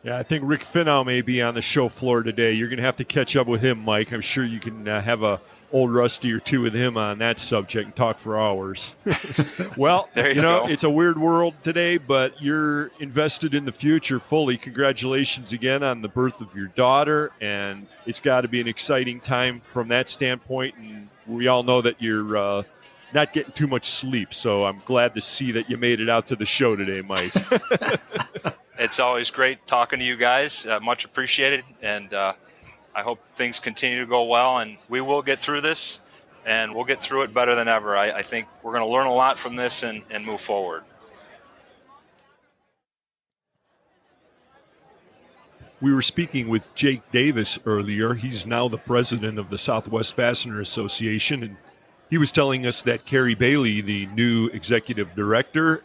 Yeah, I think Rick Finau may be on the show floor today. You're going to have to catch up with him, Mike. I'm sure you can have a old Rusty or two with him on that subject and talk for hours. Well, there you go. It's a weird world today, but you're invested in the future fully. Congratulations again on the birth of your daughter, and it's got to be an exciting time from that standpoint. And we all know that you're not getting too much sleep, so I'm glad to see that you made it out to the show today, Mike. It's always great talking to you guys. Much appreciated, and I hope things continue to go well, and we will get through this, and we'll get through it better than ever. I think we're going to learn a lot from this and move forward. We were speaking with Jake Davis earlier. He's now the president of the Southwest Fastener Association, and he was telling us that Cari Bailey, the new executive director,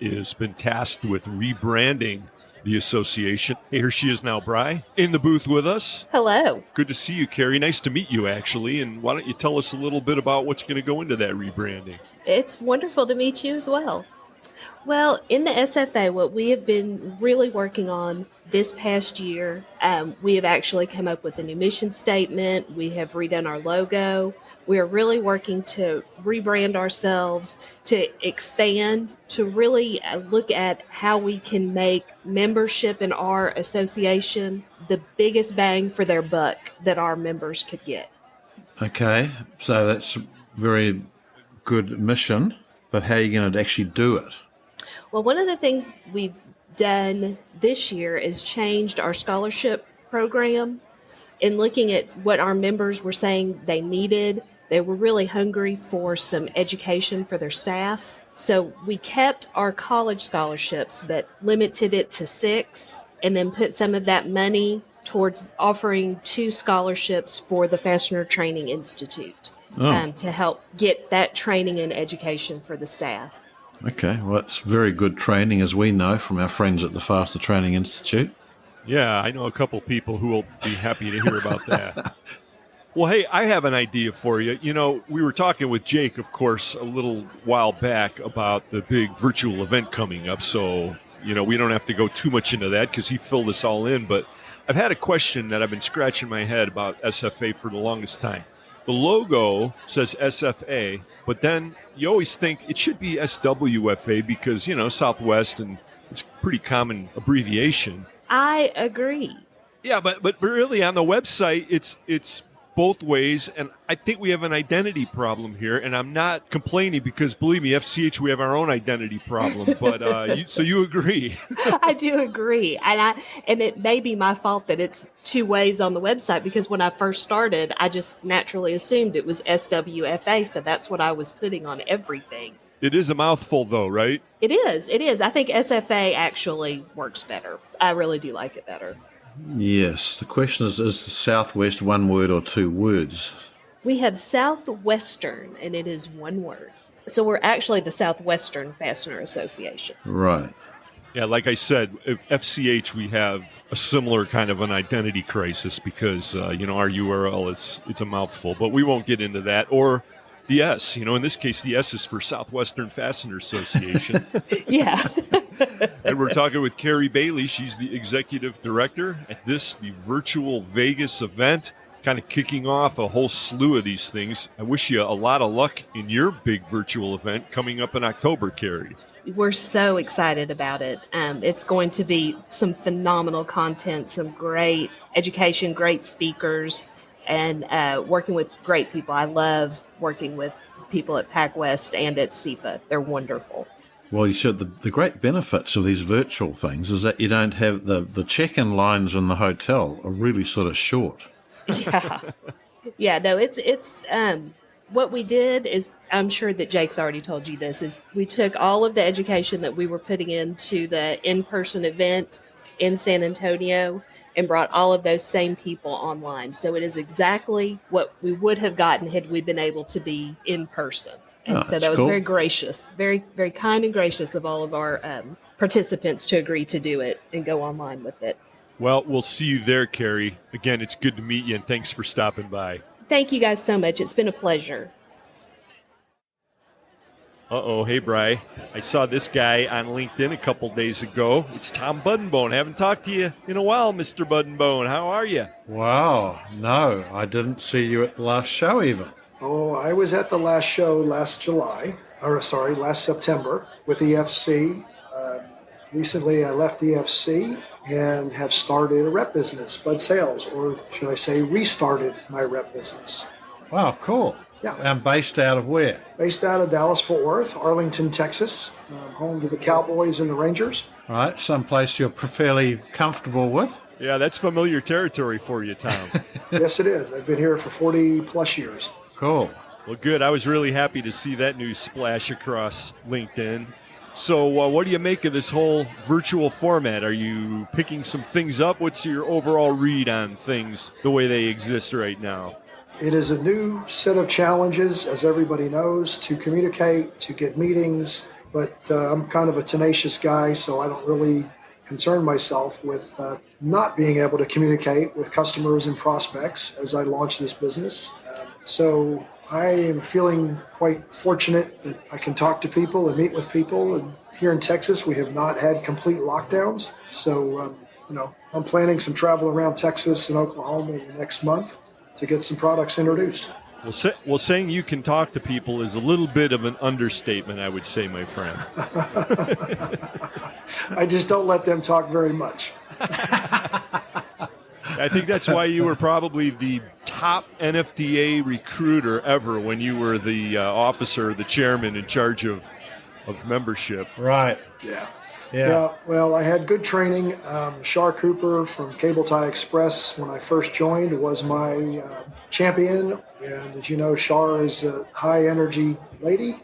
has been tasked with rebranding the association. Here she is now, Bri, in the booth with us. Hello. Good to see you, Cari. Nice to meet you, actually. And why don't you tell us a little bit about what's going to go into that rebranding? It's wonderful to meet you as well. Well, in the SFA, what we have been really working on this past year, we have actually come up with a new mission statement. We have redone our logo. We are really working to rebrand ourselves, to expand, to really look at how we can make membership in our association the biggest bang for their buck that our members could get. Okay, so that's a very good mission, but how are you going to actually do it? Well, one of the things we've done this year is changed our scholarship program. In looking at what our members were saying they needed, they were really hungry for some education for their staff. So we kept our college scholarships, but limited it to 6, and then put some of that money towards offering 2 scholarships for the Fastener Training Institute to help get that training and education for the staff. Okay, well, that's very good training, as we know from our friends at the Fastener Training Institute. Yeah, I know a couple people who will be happy to hear about that. Well, hey, I have an idea for you. We were talking with Jake, of course, a little while back about the big virtual event coming up. So, we don't have to go too much into that because he filled us all in. But I've had a question that I've been scratching my head about SFA for the longest time. The logo says SFA, but then you always think it should be SWFA because, Southwest and It's a pretty common abbreviation. I agree. Yeah, but really on the website, it's both ways, and I think we have an identity problem here, and I'm not complaining because, believe me, FCH, we have our own identity problem, but so you agree. I do agree. And it may be my fault that it's two ways on the website, because when I first started, I just naturally assumed it was SWFA, so that's what I was putting on everything. It is a mouthful, though, right? It is. I think SFA actually works better. I really do like it better. Yes. The question is the Southwest one word or two words? We have Southwestern, and it is one word. So we're actually the Southwestern Fastener Association. Right. Yeah, like I said, if FCH, we have a similar kind of an identity crisis because, our URL, it's a mouthful. But we won't get into that. Or the S. In this case, the S is for Southwestern Fastener Association. Yeah. And we're talking with Cari Bailey. She's the executive director at the virtual Vegas event, kind of kicking off a whole slew of these things. I wish you a lot of luck in your big virtual event coming up in October, Cari. We're so excited about it. It's going to be some phenomenal content, some great education, great speakers, and working with great people. I love working with people at PacWest and at CIFA. They're wonderful. Well, you should. The great benefits of these virtual things is that you don't have the check-in lines in the hotel are really sort of short. Yeah. No, it's what we did is, I'm sure that Jake's already told you this, is we took all of the education that we were putting into the in-person event in San Antonio and brought all of those same people online. So it is exactly what we would have gotten had we been able to be in person. And so that was cool. Very gracious, very, very kind and gracious of all of our participants to agree to do it and go online with it. Well, we'll see you there, Cari. Again, it's good to meet you, and thanks for stopping by. Thank you guys so much. It's been a pleasure. Uh-oh, hey, Bri. I saw this guy on LinkedIn a couple days ago. It's Tom Buddenbohn. Haven't talked to you in a while, Mr. Buddenbohn. How are you? Wow. No, I didn't see you at the last show even. Oh, I was at the last show last September with EFC. Recently, I left EFC and have started a rep business, Bud Sales, or should I say restarted my rep business. Wow, cool. Yeah. And based out of where? Based out of Dallas-Fort Worth, Arlington, Texas, home to the Cowboys and the Rangers. All right, someplace you're fairly comfortable with. Yeah, that's familiar territory for you, Tom. Yes, it is. I've been here for 40-plus years. Cool. Well, good. I was really happy to see that news splash across LinkedIn. So what do you make of this whole virtual format? Are you picking some things up? What's your overall read on things the way they exist right now? It is a new set of challenges, as everybody knows, to communicate, to get meetings, but I'm kind of a tenacious guy, so I don't really concern myself with not being able to communicate with customers and prospects as I launch this business. So I am feeling quite fortunate that I can talk to people and meet with people. And here in Texas, we have not had complete lockdowns. So, I'm planning some travel around Texas and Oklahoma in the next month to get some products introduced. Well, saying you can talk to people is a little bit of an understatement, I would say, my friend. I just don't let them talk very much. I think that's why you were probably the top NFDA recruiter ever when you were the officer, the chairman in charge of membership. Right. Yeah. Well, I had good training. Shar Cooper from Cable Tie Express, when I first joined, was my champion. And as you know, Shar is a high-energy lady.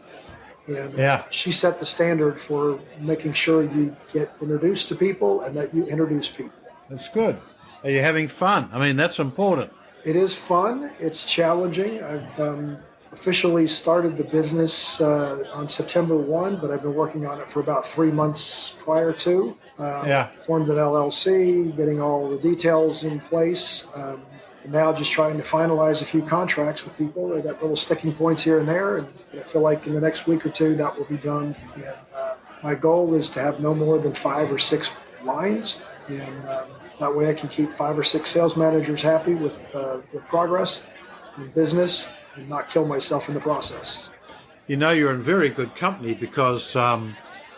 And she set the standard for making sure you get introduced to people and that you introduce people. That's good. Are you having fun? I mean, that's important. It is fun. It's challenging. I've officially started the business on September 1, but I've been working on it for about 3 months prior to. Formed an LLC, getting all the details in place. And now just trying to finalize a few contracts with people. I got little sticking points here and there, and I feel like in the next week or two that will be done. And my goal is to have no more than 5 or 6 lines, and that way I can keep 5 or 6 sales managers happy with progress in business and not kill myself in the process. You know, you're in very good company because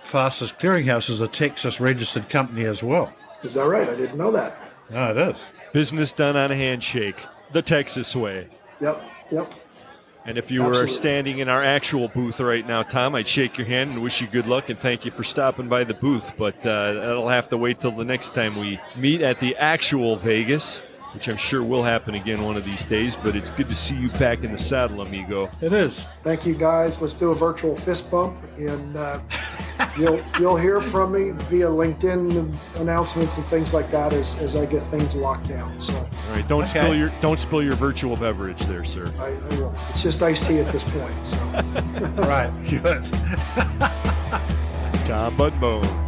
Fasteners Clearinghouse is a Texas registered company as well. Is that right? I didn't know that. No, it is. Business done on a handshake, the Texas way. Yep. And if you were standing in our actual booth right now, Tom, I'd shake your hand and wish you good luck and thank you for stopping by the booth. But that'll have to wait till the next time we meet at the actual Vegas, which I'm sure will happen again one of these days. But it's good to see you back in the saddle, amigo. It is. Thank you, guys. Let's do a virtual fist bump, and you'll hear from me via LinkedIn announcements and things like that as I get things locked down. So, all right, don't spill your virtual beverage there, sir. I will. It's just iced tea at this point. So. Right, good. Tom Buddenbohn.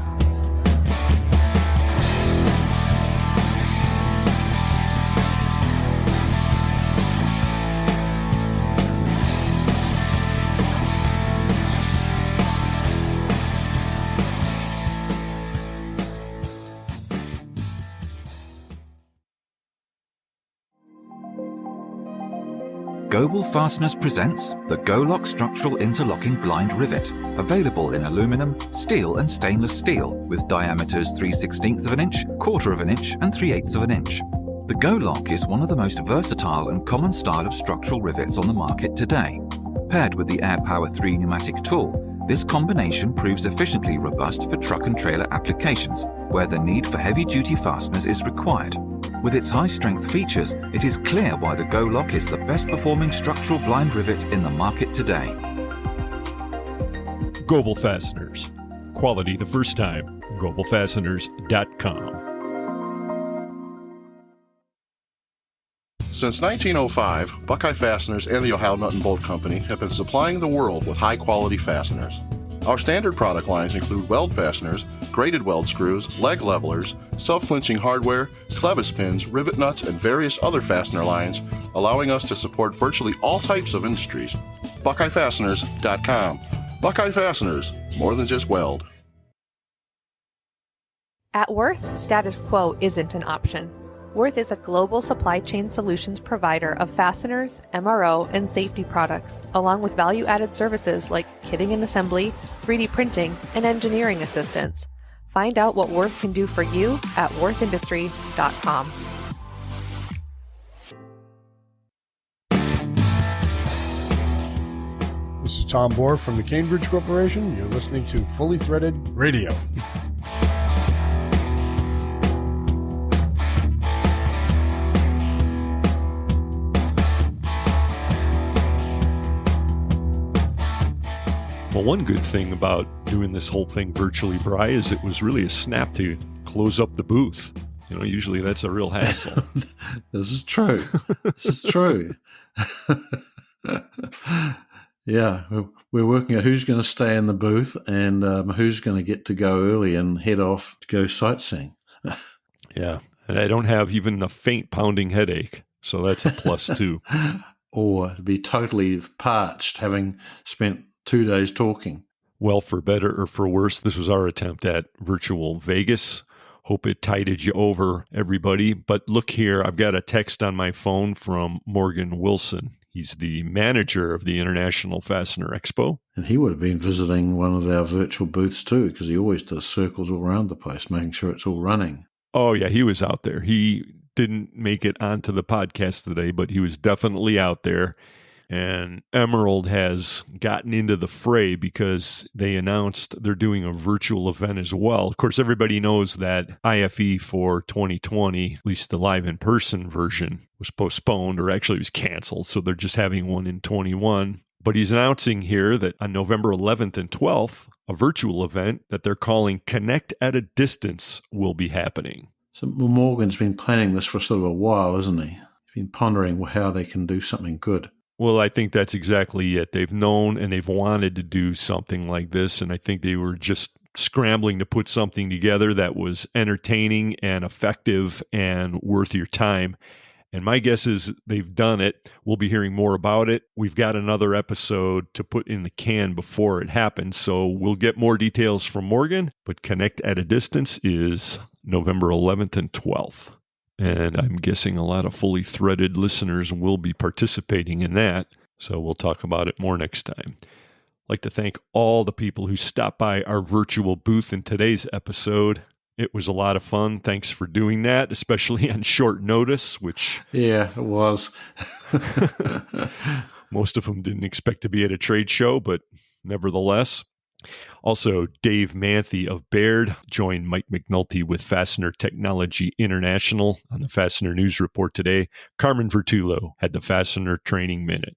Goebel Fasteners presents the Go-Lock Structural Interlocking Blind Rivet, available in aluminum, steel and stainless steel with diameters 3/16 of an inch, 1/4 of an inch and 3/8 of an inch. The Go-Lock is one of the most versatile and common style of structural rivets on the market today. Paired with the AirPower 3 pneumatic tool, this combination proves efficiently robust for truck and trailer applications where the need for heavy-duty fasteners is required. With its high-strength features, it is clear why the Go-Lock is the best-performing structural blind rivet in the market today. Goebel Fasteners. Quality the first time. GoebelFasteners.com. Since 1905, Buckeye Fasteners and the Ohio Nut and Bolt Company have been supplying the world with high-quality fasteners. Our standard product lines include weld fasteners, braided weld screws, leg levelers, self-clinching hardware, clevis pins, rivet nuts, and various other fastener lines, allowing us to support virtually all types of industries. BuckeyeFasteners.com. Buckeye Fasteners, more than just weld. At Worth, status quo isn't an option. Worth is a global supply chain solutions provider of fasteners, MRO, and safety products, along with value-added services like kitting and assembly, 3D printing, and engineering assistance. Find out what Worth can do for you at worthindustry.com. This is Tom Bohr from the Cambridge Corporation. You're listening to Fully Threaded Radio. Well, one good thing about doing this whole thing virtually, Bri, is it was really a snap to close up the booth. You know, usually that's a real hassle. This is true. This is true. Yeah, we're working out who's going to stay in the booth and who's going to get to go early and head off to go sightseeing. Yeah, and I don't have even a faint pounding headache, so that's a plus too. Or to be totally parched, having spent 2 days talking. Well, for better or for worse, this was our attempt at virtual Vegas. Hope it tided you over, everybody. But look here, I've got a text on my phone from Morgan Wilson. He's the manager of the International Fastener Expo. And he would have been visiting one of our virtual booths too, because he always does circles all around the place, making sure it's all running. Oh, yeah, he was out there. He didn't make it onto the podcast today, but he was definitely out there. And Emerald has gotten into the fray because they announced they're doing a virtual event as well. Of course, everybody knows that IFE for 2020, at least the live in-person version, was postponed or actually was canceled. So they're just having one in 21. But he's announcing here that on November 11th and 12th, a virtual event that they're calling Connect at a Distance will be happening. So Morgan's been planning this for sort of a while, isn't he? He's been pondering how they can do something good. Well, I think that's exactly it. They've known and they've wanted to do something like this, and I think they were just scrambling to put something together that was entertaining and effective and worth your time. And my guess is they've done it. We'll be hearing more about it. We've got another episode to put in the can before it happens, so we'll get more details from Morgan, but Connect at a Distance is November 11th and 12th. And I'm guessing a lot of fully threaded listeners will be participating in that. So we'll talk about it more next time. I'd like to thank all the people who stopped by our virtual booth in today's episode. It was a lot of fun. Thanks for doing that, especially on short notice, which... Yeah, it was. Most of them didn't expect to be at a trade show, but nevertheless. Also, Dave Manthey of Baird joined Mike McNulty with Fastener Technology International on the Fastener News Report today. Carmen Vertullo had the Fastener Training Minute.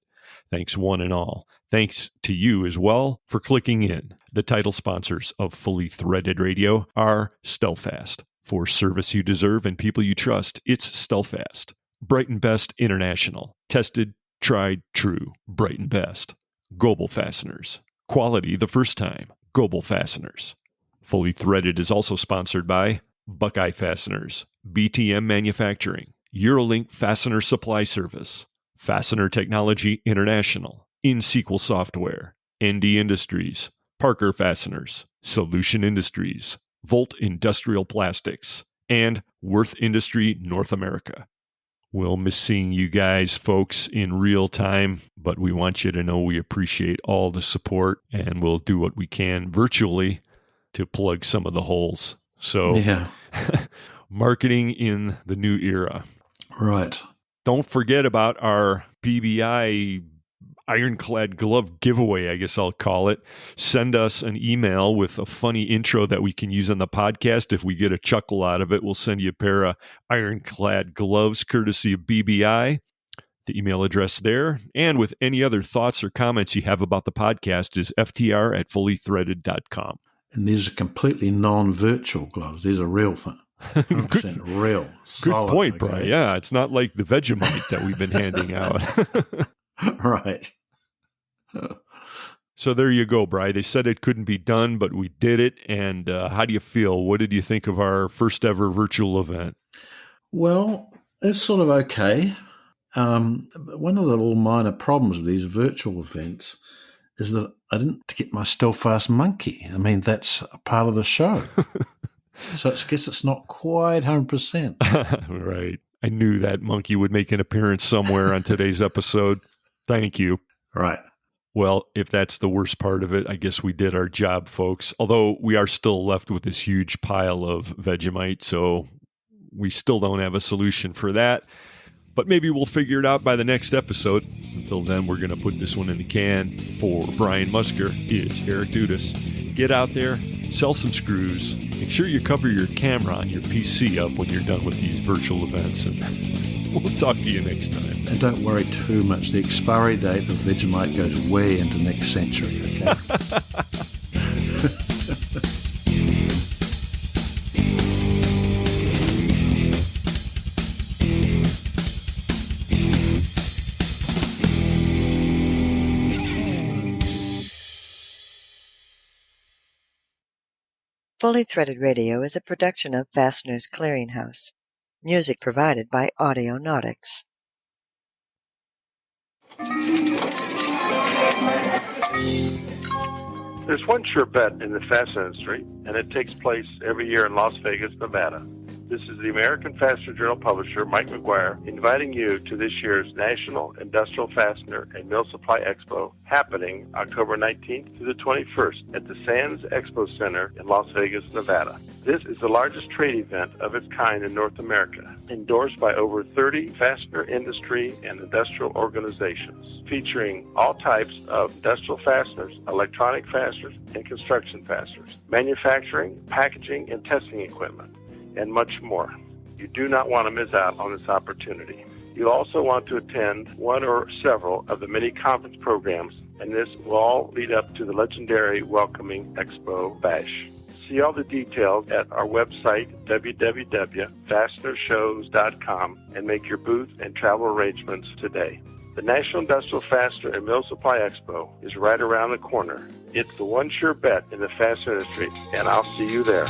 Thanks one and all. Thanks to you as well for clicking in. The title sponsors of Fully Threaded Radio are Stelfast. For service you deserve and people you trust, it's Stelfast. Brighton Best International. Tested, tried, true. Brighton Best. Global Fasteners. Quality the first time. Global Fasteners. Fully Threaded is also sponsored by Buckeye Fasteners, BTM Manufacturing, Eurolink Fastener Supply Service, Fastener Technology International, InSequel Software, ND Industries, Parker Fasteners, Solution Industries, Volt Industrial Plastics, and Worth Industry North America. We'll miss seeing you guys, folks, in real time, but we want you to know we appreciate all the support, and we'll do what we can virtually to plug some of the holes. So, yeah. Marketing in the new era. Right. Don't forget about our BBI ironclad glove giveaway, I guess I'll call it. Send us an email with a funny intro that we can use on the podcast. If we get a chuckle out of it, we'll send you a pair of ironclad gloves courtesy of BBI. The email address there, and with any other thoughts or comments you have about the podcast, is ftr@fullythreaded.com. And these are completely non-virtual gloves. These are real things. 100% real. Solid, good point, okay? Brian. Yeah, it's not like the Vegemite that we've been handing out. Right. So there you go, Brian. They said it couldn't be done, but we did it. And how do you feel? What did you think of our first ever virtual event? Well, it's sort of okay. One of the little minor problems with these virtual events is that I didn't get my Still-Fast monkey. I mean, that's a part of the show. So I guess it's not quite 100%. Right. I knew that monkey would make an appearance somewhere on today's episode. Thank you. Right. Well, if that's the worst part of it, I guess we did our job, folks. Although we are still left with this huge pile of Vegemite, so we still don't have a solution for that. But maybe we'll figure it out by the next episode. Until then, we're going to put this one in the can. For Brian Musker, it's Eric Dudas. Get out there, sell some screws. Make sure you cover your camera on your PC up when you're done with these virtual events. And we'll talk to you next time. And don't worry too much. The expiry date of Vegemite goes way into next century, okay? Fully Threaded Radio is a production of Fastener's Clearinghouse. Music provided by Audionautics. There's one sure bet in the fastener industry, and it takes place every year in Las Vegas, Nevada. This is the American Fastener Journal publisher, Mike McGuire, inviting you to this year's National Industrial Fastener and Mill Supply Expo, happening October 19th to the 21st at the Sands Expo Center in Las Vegas, Nevada. This is the largest trade event of its kind in North America, endorsed by over 30 fastener industry and industrial organizations, featuring all types of industrial fasteners, electronic fasteners, and construction fasteners, manufacturing, packaging, and testing equipment, and much more. You do not want to miss out on this opportunity. You'll also want to attend one or several of the many conference programs, and this will all lead up to the legendary welcoming Expo Bash. See all the details at our website, www.fastenershows.com, and make your booth and travel arrangements today. The National Industrial Fastener and Mill Supply Expo is right around the corner. It's the one sure bet in the fastener industry, and I'll see you there.